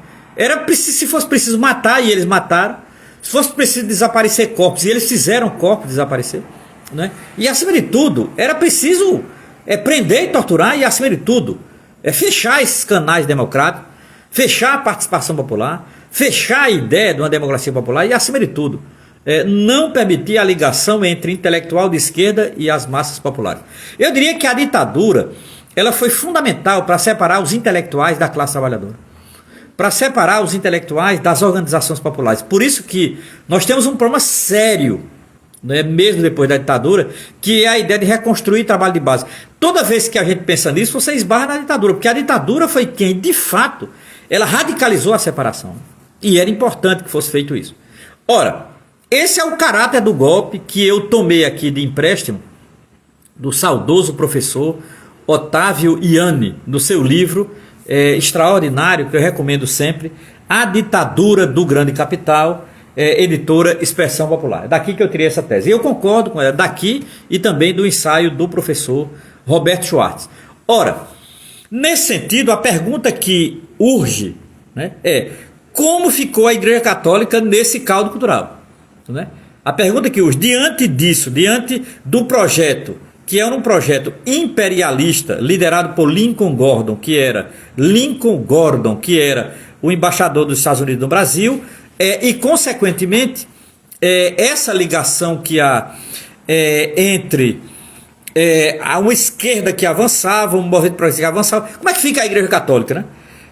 Se fosse preciso matar, e eles mataram. Se fosse preciso desaparecer corpos, e eles fizeram corpos desaparecer. Né? E acima de tudo, era preciso prender e torturar, e acima de tudo, fechar esses canais democráticos, fechar a participação popular, fechar a ideia de uma democracia popular e, acima de tudo, não permitir a ligação entre intelectual de esquerda e as massas populares. Eu diria que a ditadura ela foi fundamental para separar os intelectuais da classe trabalhadora, para separar os intelectuais das organizações populares. Por isso que nós temos um problema sério, né, mesmo depois da ditadura, que é a ideia de reconstruir trabalho de base. Toda vez que a gente pensa nisso, você esbarra na ditadura, porque a ditadura foi quem, de fato, ela radicalizou a separação. E era importante que fosse feito isso. Ora, esse é o caráter do golpe que eu tomei aqui de empréstimo do saudoso professor Otávio Ianni, no seu livro extraordinário, que eu recomendo sempre, A Ditadura do Grande Capital, editora Expressão Popular. É daqui que eu tirei essa tese. E eu concordo com ela, daqui e também do ensaio do professor Roberto Schwartz. Ora, nesse sentido, a pergunta que urge, né, é como ficou a Igreja Católica nesse caldo cultural? Né? A pergunta que urge, diante disso, diante do projeto, que era um projeto imperialista, liderado por Lincoln Gordon, que era o embaixador dos Estados Unidos no Brasil, e, consequentemente, essa ligação que há entre uma esquerda que avançava, um movimento progressista que avançava. Como é que fica a Igreja Católica, né?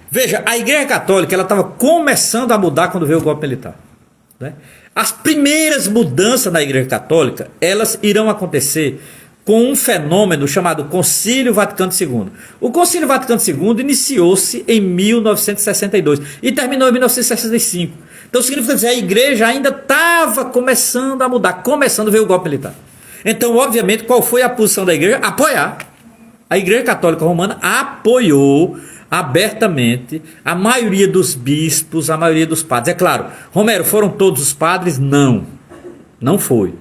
Veja, a Igreja Católica ela estava começando a mudar quando veio o golpe militar. Né? As primeiras mudanças na Igreja Católica, elas irão acontecer com um fenômeno chamado Concílio Vaticano II. O Concílio Vaticano II iniciou-se em 1962 e terminou em 1965. Então significa dizer, a igreja ainda estava começando a mudar, começando a ver o golpe militar. Então, obviamente, qual foi a posição da igreja? Apoiar. A Igreja Católica Romana apoiou abertamente a maioria dos bispos, a maioria dos padres. É claro, Romero, foram todos os padres? Não, não foi.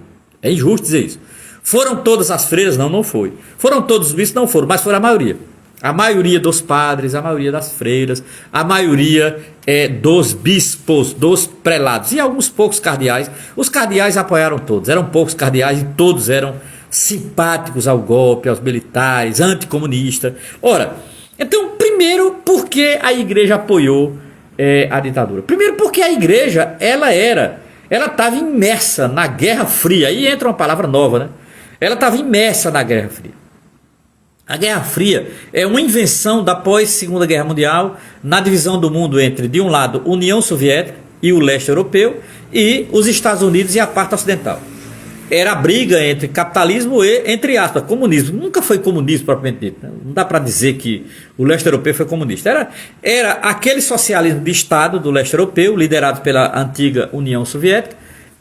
É injusto dizer isso. Foram todas as freiras? Não, não foi. Foram todos os bispos? Não foram, mas foram a maioria. A maioria dos padres, a maioria das freiras, a maioria dos bispos, dos prelados e alguns poucos cardeais. Os cardeais apoiaram todos, eram poucos cardeais e todos eram simpáticos ao golpe, aos militares, anticomunistas. Ora, então, primeiro, por que a igreja apoiou a ditadura? Primeiro, porque a igreja, ela estava imersa na Guerra Fria. Aí entra uma palavra nova, né? Ela estava imersa na Guerra Fria. A Guerra Fria é uma invenção da pós-Segunda Guerra Mundial, na divisão do mundo entre, de um lado, União Soviética e o leste europeu, e os Estados Unidos e a parte ocidental. Era a briga entre capitalismo e, entre aspas, comunismo. Nunca foi comunismo propriamente dito. Né? Não dá para dizer que o leste europeu foi comunista. Era aquele socialismo de Estado do leste europeu, liderado pela antiga União Soviética,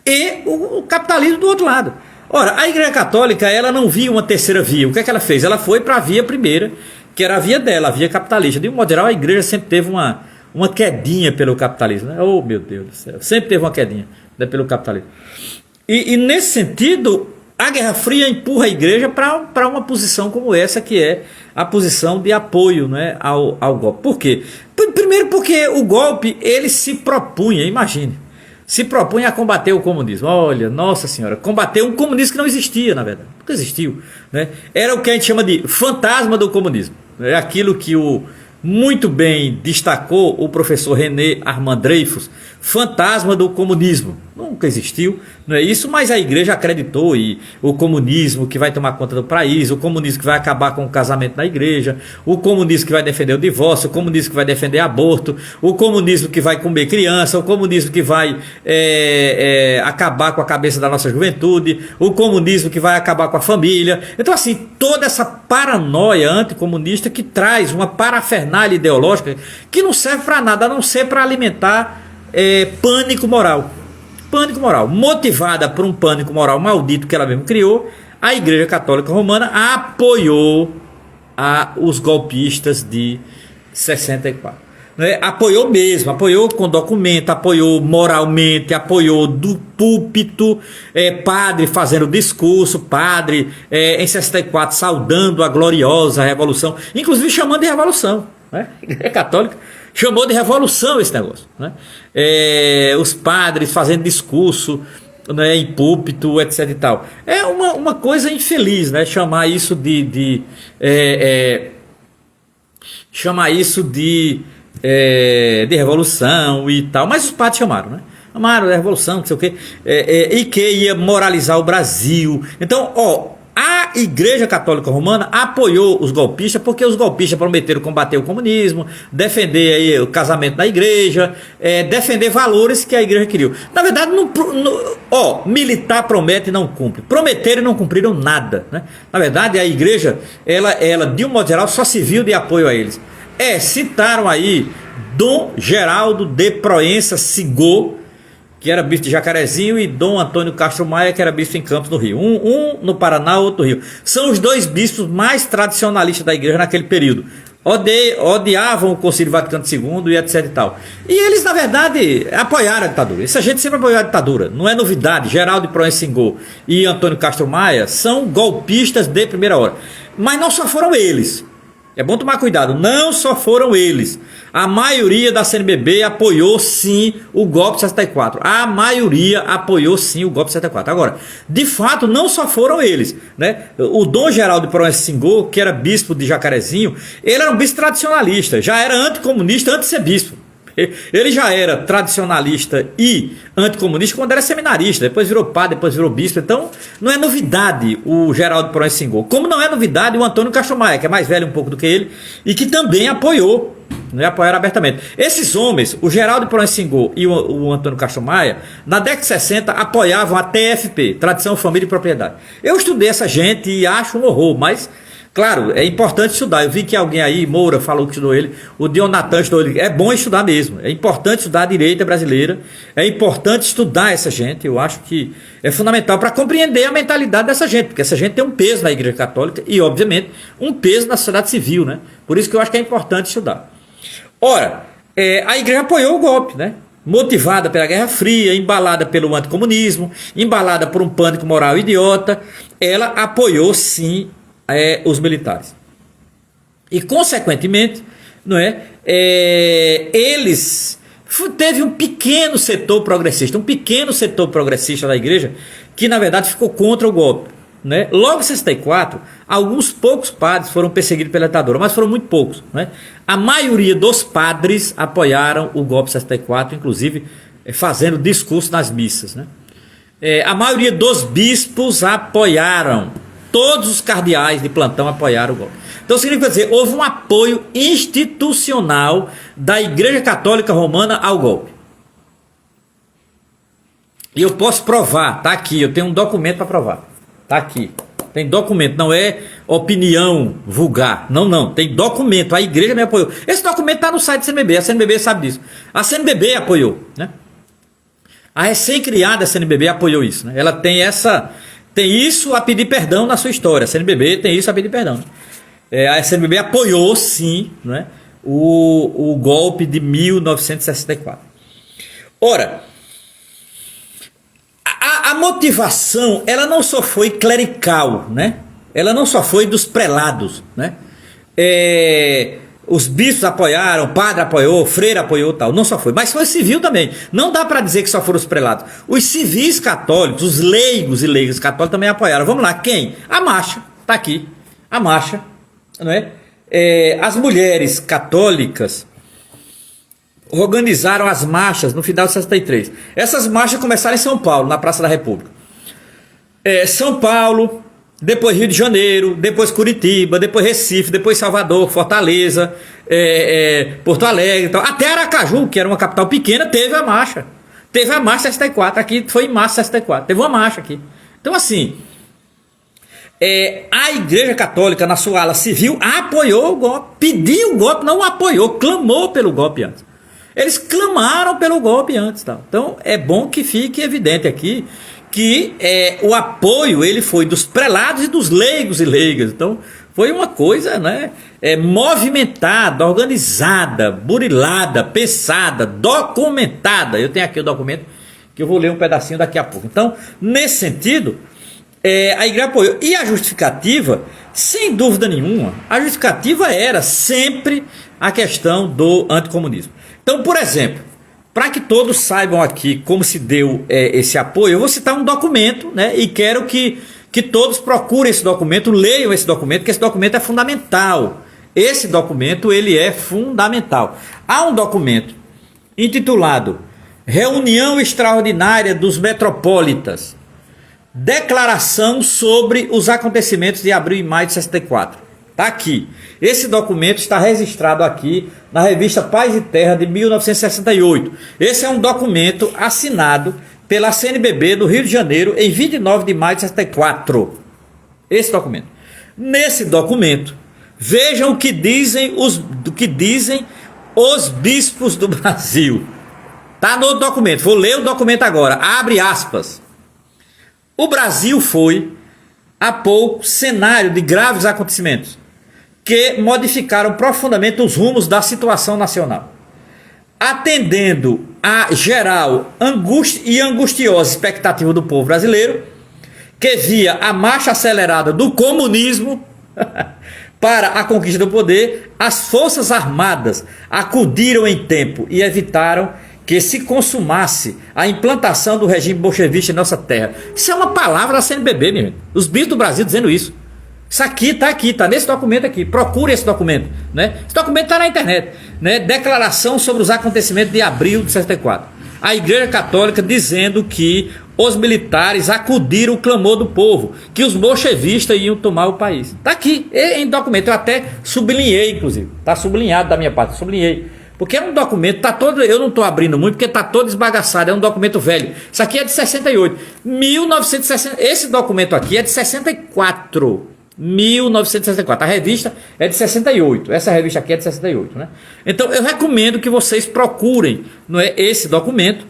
e o capitalismo do outro lado. Ora, a Igreja Católica, ela não via uma terceira via. O que é que ela fez? Ela foi para a via primeira, que era a via dela, a via capitalista. De um modo geral, a Igreja sempre teve uma quedinha pelo capitalismo, né? Oh, meu Deus do céu, sempre teve uma quedinha, né, pelo capitalismo. E nesse sentido, a Guerra Fria empurra a Igreja para uma posição como essa, que é a posição de apoio, né, ao golpe. Por quê? Primeiro porque o golpe, ele se propunha, imagine, se propunha a combater o comunismo. Olha, nossa senhora, combater um comunismo que não existia, na verdade, nunca existiu, né? Era o que a gente chama de fantasma do comunismo. É aquilo que muito bem destacou o professor René Armand Dreyfus, fantasma do comunismo. Nunca existiu, não é isso, mas a Igreja acreditou, e o comunismo que vai tomar conta do país, o comunismo que vai acabar com o casamento na Igreja, o comunismo que vai defender o divórcio, o comunismo que vai defender aborto, o comunismo que vai comer criança, o comunismo que vai acabar com a cabeça da nossa juventude, o comunismo que vai acabar com a família. Então, assim, toda essa paranoia anticomunista que traz uma parafernália ideológica que não serve para nada, a não ser para alimentar pânico moral. Pânico moral, motivada por um pânico moral maldito que ela mesma criou, a Igreja Católica Romana apoiou os golpistas de 64. Né? Apoiou mesmo, apoiou com documento, apoiou moralmente, apoiou do púlpito, padre fazendo discurso, padre em 64 saudando a gloriosa revolução, inclusive chamando de revolução, né? A Igreja Católica chamou de revolução esse negócio, né? Os padres fazendo discurso, né, em púlpito, etc e tal. É uma coisa infeliz, né? Chamar isso de revolução e tal. Mas os padres chamaram, né? Chamaram de revolução, não sei o quê, e que ia moralizar o Brasil. Então, a Igreja Católica Romana apoiou os golpistas, porque os golpistas prometeram combater o comunismo, defender aí o casamento na Igreja, defender valores que a Igreja queria. Na verdade, militar promete e não cumpre. Prometeram e não cumpriram nada, né? Na verdade, a Igreja, ela de um modo geral, só se viu de apoio a eles. Citaram aí Dom Geraldo de Proença Sigô, que era bispo de Jacarezinho, e Dom Antônio Castro Maia, que era bispo em Campos do Rio. Um no Paraná, outro no Rio. São os dois bispos mais tradicionalistas da Igreja naquele período. Odiavam o Concílio Vaticano II e etc e tal. E eles, na verdade, apoiaram a ditadura. Essa gente sempre apoiou a ditadura. Não é novidade. Geraldo de Proença Sigô e Antônio Castro Maia são golpistas de primeira hora. Mas não só foram eles. É bom tomar cuidado, não só foram eles. A maioria da CNBB apoiou sim o golpe de 64. A maioria apoiou sim o golpe de 64. Agora, de fato, não só foram eles, né? O Dom Geraldo de Proença Sigô, que era bispo de Jacarezinho, ele era um bispo tradicionalista, já era anticomunista antes de ser bispo. Ele já era tradicionalista e anticomunista quando era seminarista, depois virou padre, depois virou bispo. Então não é novidade o Geraldo de Proença Sigô, como não é novidade o Antônio Castro Maia, que é mais velho um pouco do que ele e que também apoiou, né, apoiaram abertamente. Esses homens, o Geraldo de Proença Sigô e o Antônio Castro Maia, na década de 60 apoiavam a TFP, Tradição, Família e Propriedade. Eu estudei essa gente e acho um horror, mas claro, é importante estudar. Eu vi que alguém aí, Moura, falou que estudou ele. O Dionatan estudou ele. É bom estudar mesmo. É importante estudar a direita brasileira. É importante estudar essa gente. Eu acho que é fundamental para compreender a mentalidade dessa gente. Porque essa gente tem um peso na Igreja Católica e, obviamente, um peso na sociedade civil, né? Por isso que eu acho que é importante estudar. Ora, a Igreja apoiou o golpe, né? Motivada pela Guerra Fria, embalada pelo anticomunismo, embalada por um pânico moral idiota, ela apoiou sim os militares. E consequentemente, não é? Eles teve um pequeno setor progressista da Igreja que na verdade ficou contra o golpe, né? Logo em 64, alguns poucos padres foram perseguidos pela ditadura, mas foram muito poucos, né? A maioria dos padres apoiaram o golpe de 64, inclusive fazendo discurso nas missas, né? A maioria dos bispos apoiaram. Todos os cardeais de plantão apoiaram o golpe. Então significa dizer, houve um apoio institucional da Igreja Católica Romana ao golpe. E eu posso provar, tá aqui, eu tenho um documento para provar. Tá aqui. Tem documento, não é opinião vulgar. Não, tem documento. A Igreja me apoiou. Esse documento está no site da CNBB, a CNBB sabe disso. A CNBB apoiou, né? A recém-criada CNBB apoiou isso, né? Ela tem essa tem isso a pedir perdão na sua história. A CNBB tem isso a pedir perdão. A CNBB apoiou, sim, né, o golpe de 1964. Ora, a motivação, ela não só foi clerical, né? Ela não só foi dos prelados, né? Os bispos apoiaram, o padre apoiou, o freire apoiou, tal. Não só foi, mas foi civil também. Não dá para dizer que só foram os prelados. Os civis católicos, os leigos e leigas católicos também apoiaram. Vamos lá, quem? A marcha, tá aqui. A marcha, não é? As mulheres católicas organizaram as marchas no final de 63. Essas marchas começaram em São Paulo, na Praça da República. São Paulo, depois Rio de Janeiro, depois Curitiba, depois Recife, depois Salvador, Fortaleza, Porto Alegre, então, até Aracaju, que era uma capital pequena, teve a marcha. Teve a marcha 64, aqui foi em março de 64, teve uma marcha aqui. Então assim, a Igreja Católica na sua ala civil apoiou o golpe, pediu o golpe, não apoiou, clamou pelo golpe antes. Eles clamaram pelo golpe antes. Tá? Então é bom que fique evidente aqui que o apoio ele foi dos prelados e dos leigos e leigas. Então foi uma coisa, né, movimentada, organizada, burilada, pensada, documentada. Eu tenho aqui o documento que eu vou ler um pedacinho daqui a pouco. Então, nesse sentido, a igreja apoiou. E a justificativa, sem dúvida nenhuma, a justificativa era sempre a questão do anticomunismo. Então, por exemplo, para que todos saibam aqui como se deu esse apoio, eu vou citar um documento, né, e quero que todos procurem esse documento, leiam esse documento, que esse documento é fundamental. Esse documento ele é fundamental. Há um documento intitulado Reunião Extraordinária dos Metropolitas, Declaração sobre os acontecimentos de abril e maio de 64. Está aqui. Esse documento está registrado aqui na revista Paz e Terra de 1968. Esse é um documento assinado pela CNBB do Rio de Janeiro em 29 de maio de 64. Esse documento. Nesse documento, vejam o que dizem os bispos do Brasil. Está no documento. Vou ler o documento agora. Abre aspas. O Brasil foi, há pouco, cenário de graves acontecimentos que modificaram profundamente os rumos da situação nacional. Atendendo a geral e angustiosa expectativa do povo brasileiro, que via a marcha acelerada do comunismo para a conquista do poder, as forças armadas acudiram em tempo e evitaram que se consumasse a implantação do regime bolchevista em nossa terra. Isso é uma palavra da CNBB, meu irmão. Os bispos do Brasil dizendo isso. Isso aqui, tá nesse documento aqui. Procure esse documento, né? Esse documento está na internet, né? Declaração sobre os acontecimentos de abril de 64. A Igreja Católica dizendo que os militares acudiram o clamor do povo, que os bolchevistas iam tomar o país. Está aqui, em documento. Eu até sublinhei, inclusive. Está sublinhado da minha parte, sublinhei. Porque é um documento, tá todo, eu não estou abrindo muito, porque está todo esbagaçado, é um documento velho. Isso aqui é de 68. 1960, esse documento aqui é de 64. 1964. A revista é de 68. Essa revista aqui é de 68, né? Então eu recomendo que vocês procurem, não é, esse documento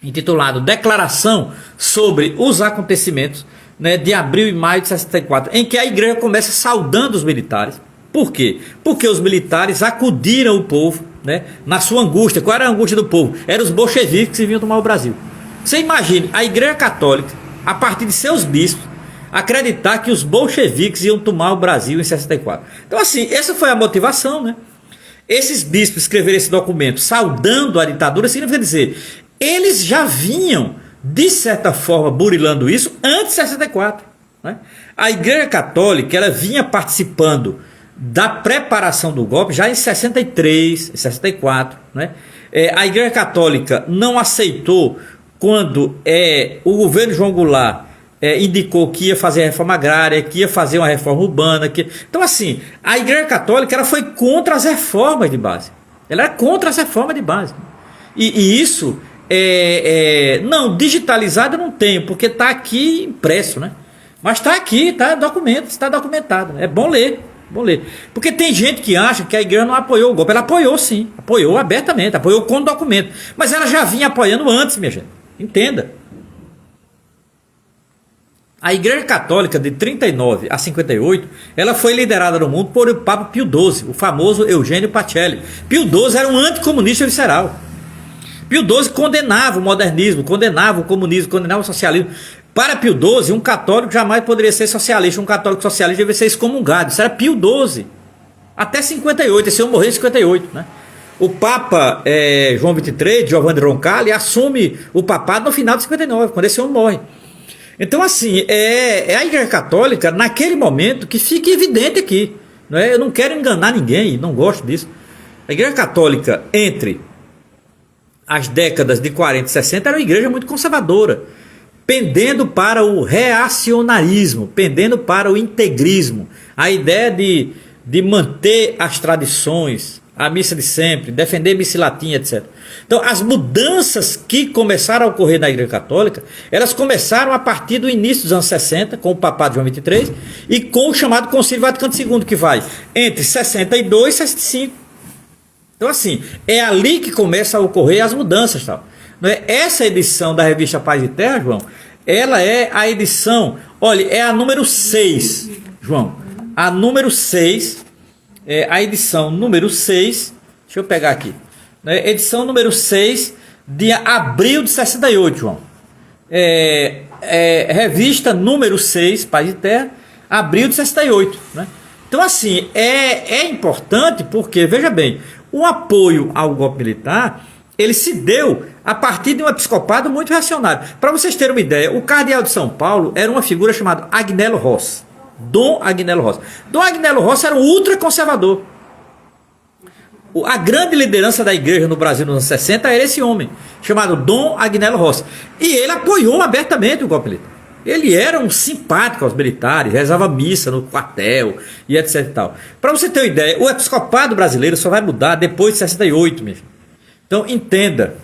intitulado Declaração sobre os acontecimentos, né, de abril e maio de 64, em que a igreja começa saudando os militares. Por quê? Porque os militares acudiram o povo, né, na sua angústia. Qual era a angústia do povo? Eram os bolcheviques que vinham tomar o Brasil. Você imagine a Igreja Católica, a partir de seus bispos, acreditar que os bolcheviques iam tomar o Brasil em 64. Então assim, essa foi a motivação, né? Esses bispos escreverem esse documento saudando a ditadura significa dizer, eles já vinham, de certa forma, burilando isso antes de 64, né? A Igreja Católica, ela vinha participando da preparação do golpe já em 63, 64, né? A Igreja Católica não aceitou quando o governo João Goulart indicou que ia fazer a reforma agrária, que ia fazer uma reforma urbana. Então assim, a Igreja Católica ela foi contra as reformas de base. Ela era contra as reformas de base. E isso, não, digitalizado eu não tenho, porque está aqui impresso, né? Mas está aqui, está documentado. É bom ler. Bom ler. Porque tem gente que acha que a igreja não apoiou o golpe. Ela apoiou sim, apoiou abertamente, apoiou com documento. Mas ela já vinha apoiando antes, minha gente. Entenda. A Igreja Católica de 39 a 58, ela foi liderada no mundo por o Papa Pio XII, o famoso Eugênio Pacelli. Pio XII era um anticomunista visceral. Pio XII condenava o modernismo, condenava o comunismo, condenava o socialismo. Para Pio XII, um católico jamais poderia ser socialista. Um católico socialista deveria ser excomungado. Isso era Pio XII. Até 58, esse homem morreu em 58, né? O Papa João XXIII, Giovanni Roncalli, assume o papado no final de 59, quando esse homem morre. Então, assim, é a Igreja Católica, naquele momento, que fica evidente aqui. Não é? Eu não quero enganar ninguém, não gosto disso. A Igreja Católica, entre as décadas de 40 e 60, era uma igreja muito conservadora, pendendo para o reacionarismo, pendendo para o integrismo. A ideia de manter as tradições, a missa de sempre, defender missa e latim, etc. Então, as mudanças que começaram a ocorrer na Igreja Católica, elas começaram a partir do início dos anos 60, com o papado João XXIII, e com o chamado Concílio Vaticano II, que vai entre 62 e 65. Então, assim, é ali que começam a ocorrer as mudanças. Tal. Não é? Essa edição da revista Paz e Terra, João, ela é a edição, olha, é a número 6, João. A número 6, a edição número 6, deixa eu pegar aqui, edição número 6 de abril de 68, João. Revista número 6, Paz e Terra, abril de 68, né? Então, assim, é importante porque, veja bem, o apoio ao golpe militar, ele se deu a partir de um episcopado muito reacionário. Para vocês terem uma ideia, o cardeal de São Paulo era uma figura chamada Agnello Rossi. Dom Agnello Rossi. Dom Agnello Rossi era um ultraconservador. A grande liderança da igreja no Brasil nos anos 60 era esse homem, chamado Dom Agnello Rossi. E ele apoiou abertamente o golpe militar. Ele era um simpático aos militares, rezava missa no quartel e etc e tal. Para você ter uma ideia, o episcopado brasileiro só vai mudar depois de 68 mesmo. Então entenda,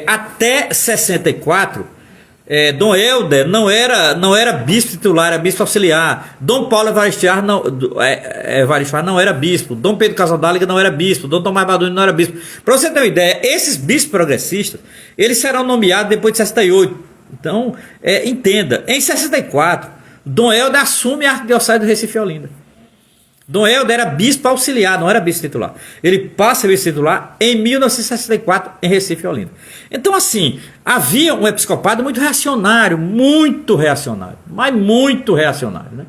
até 64, Dom Helder não era bispo titular, era bispo auxiliar. Dom Paulo Evaristo não era bispo. Dom Pedro Casaldáliga não era bispo. Dom Tomás Balduino não era bispo. Para você ter uma ideia, esses bispos progressistas, eles serão nomeados depois de 68. Então, entenda, em 64, Dom Helder assume a Arquidiocese do Recife e Olinda. Dom Helder era bispo auxiliar, não era bispo titular. Ele passa a bispo titular em 1964 em Recife e Olinda. Então, assim, havia um episcopado muito reacionário, mas muito reacionário, né?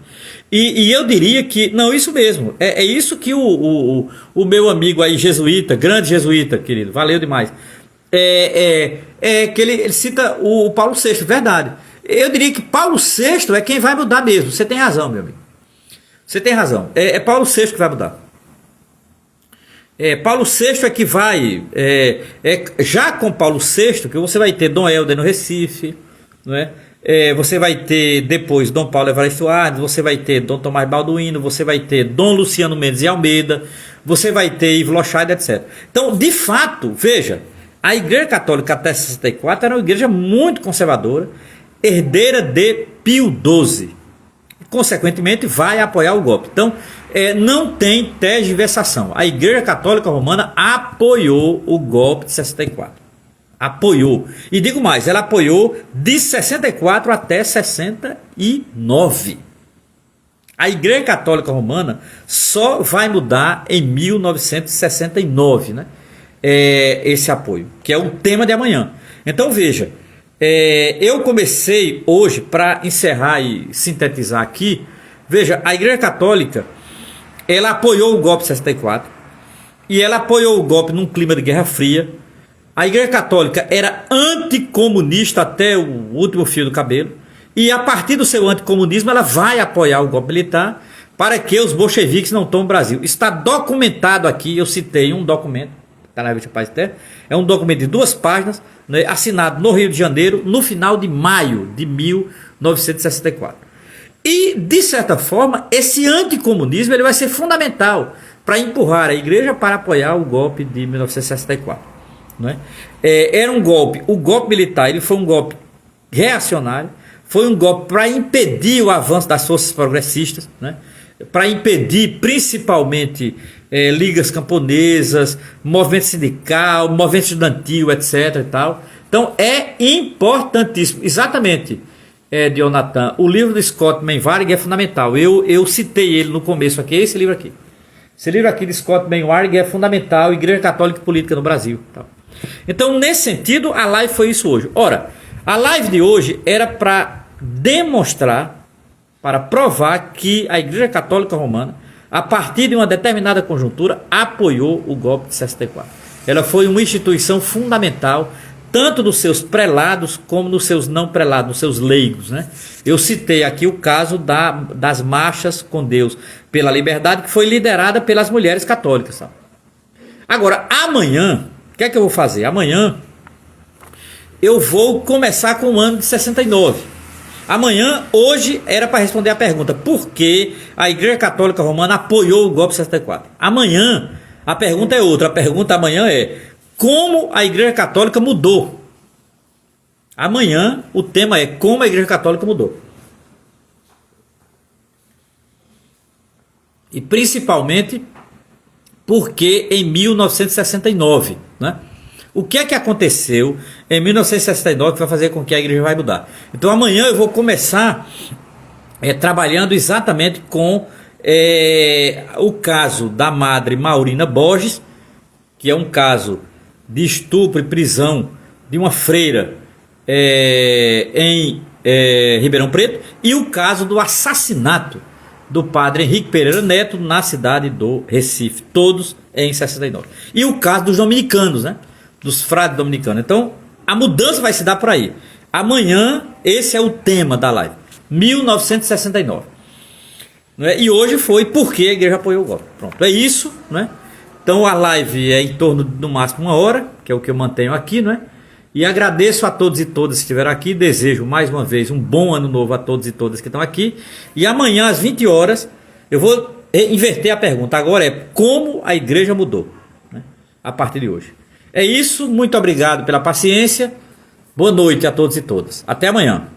E eu diria que, não, isso mesmo, é isso que o meu amigo aí jesuíta, grande jesuíta, querido, valeu demais, que ele cita o Paulo VI, verdade. Eu diria que Paulo VI é quem vai mudar mesmo, você tem razão, meu amigo. Você tem razão. É Paulo VI que vai mudar. Paulo VI é que vai. Já com Paulo VI, que você vai ter Dom Helder no Recife, não é? Você vai ter depois Dom Paulo Evaristo Arnes, você vai ter Dom Tomás Balduino, você vai ter Dom Luciano Mendes e Almeida, você vai ter Ivo Lochaide, etc. Então, de fato, veja, a Igreja Católica até 64 era uma igreja muito conservadora, herdeira de Pio XII. Consequentemente, vai apoiar o golpe. Então, não tem tergiversação. A Igreja Católica Romana apoiou o golpe de 64. Apoiou. E digo mais, ela apoiou de 64 até 69. A Igreja Católica Romana só vai mudar em 1969, né? Esse apoio, que é o tema de amanhã. Então, veja. Eu comecei hoje, para encerrar e sintetizar aqui, veja, a Igreja Católica, ela apoiou o golpe de 64, e ela apoiou o golpe num clima de Guerra Fria. A Igreja Católica era anticomunista até o último fio do cabelo, e a partir do seu anticomunismo ela vai apoiar o golpe militar para que os bolcheviques não tomem o Brasil. Está documentado aqui, eu citei um documento, está na revista Paz e Terra, é um documento de 2 páginas, né, assinado no Rio de Janeiro, no final de maio de 1964. E, de certa forma, esse anticomunismo ele vai ser fundamental para empurrar a igreja para apoiar o golpe de 1964. Né? Era um golpe, o golpe militar ele foi um golpe reacionário, foi um golpe para impedir o avanço das forças progressistas, né? Para impedir principalmente ligas camponesas, movimento sindical, movimento estudantil, etc. e tal. Então é importantíssimo, exatamente, Jonathan, o livro do Scott Mainwaring é fundamental. Eu citei ele no começo aqui, esse livro aqui. Esse livro aqui de Scott Mainwaring é fundamental, Igreja Católica e Política no Brasil. Então, nesse sentido, a live foi isso hoje. Ora, a live de hoje era para demonstrar, para provar que a Igreja Católica Romana, a partir de uma determinada conjuntura, apoiou o golpe de 64. Ela foi uma instituição fundamental, tanto nos seus prelados como nos seus não prelados, nos seus leigos, né? Eu citei aqui o caso das marchas com Deus pela liberdade, que foi liderada pelas mulheres católicas. Sabe? Agora, amanhã, o que é que eu vou fazer? Amanhã eu vou começar com o ano de 69. Amanhã, hoje, era para responder a pergunta: por que a Igreja Católica Romana apoiou o golpe de 64? Amanhã, a pergunta é outra. A pergunta amanhã é: como a Igreja Católica mudou? Amanhã o tema é como a Igreja Católica mudou. E principalmente porque em 1969, né? O que é que aconteceu em 1969 que vai fazer com que a igreja vai mudar? Então amanhã eu vou começar trabalhando exatamente com o caso da Madre Maurina Borges, que é um caso de estupro e prisão de uma freira em Ribeirão Preto, e o caso do assassinato do padre Henrique Pereira Neto na cidade do Recife, todos em 69. E o caso dos dominicanos, né? Dos frades dominicanos. Então a mudança vai se dar por aí. Amanhã esse é o tema da live, 1969, né? E hoje foi porque a igreja apoiou o golpe. Pronto, é isso, né? Então a live é em torno de no máximo 1 hora, que é o que eu mantenho aqui, né? E agradeço a todos e todas que estiveram aqui. Desejo mais uma vez um bom ano novo a todos e todas que estão aqui. E amanhã às 20 horas eu vou inverter a pergunta. Agora é como a igreja mudou, né? A partir de hoje. É isso, muito obrigado pela paciência. Boa noite a todos e todas. Até amanhã.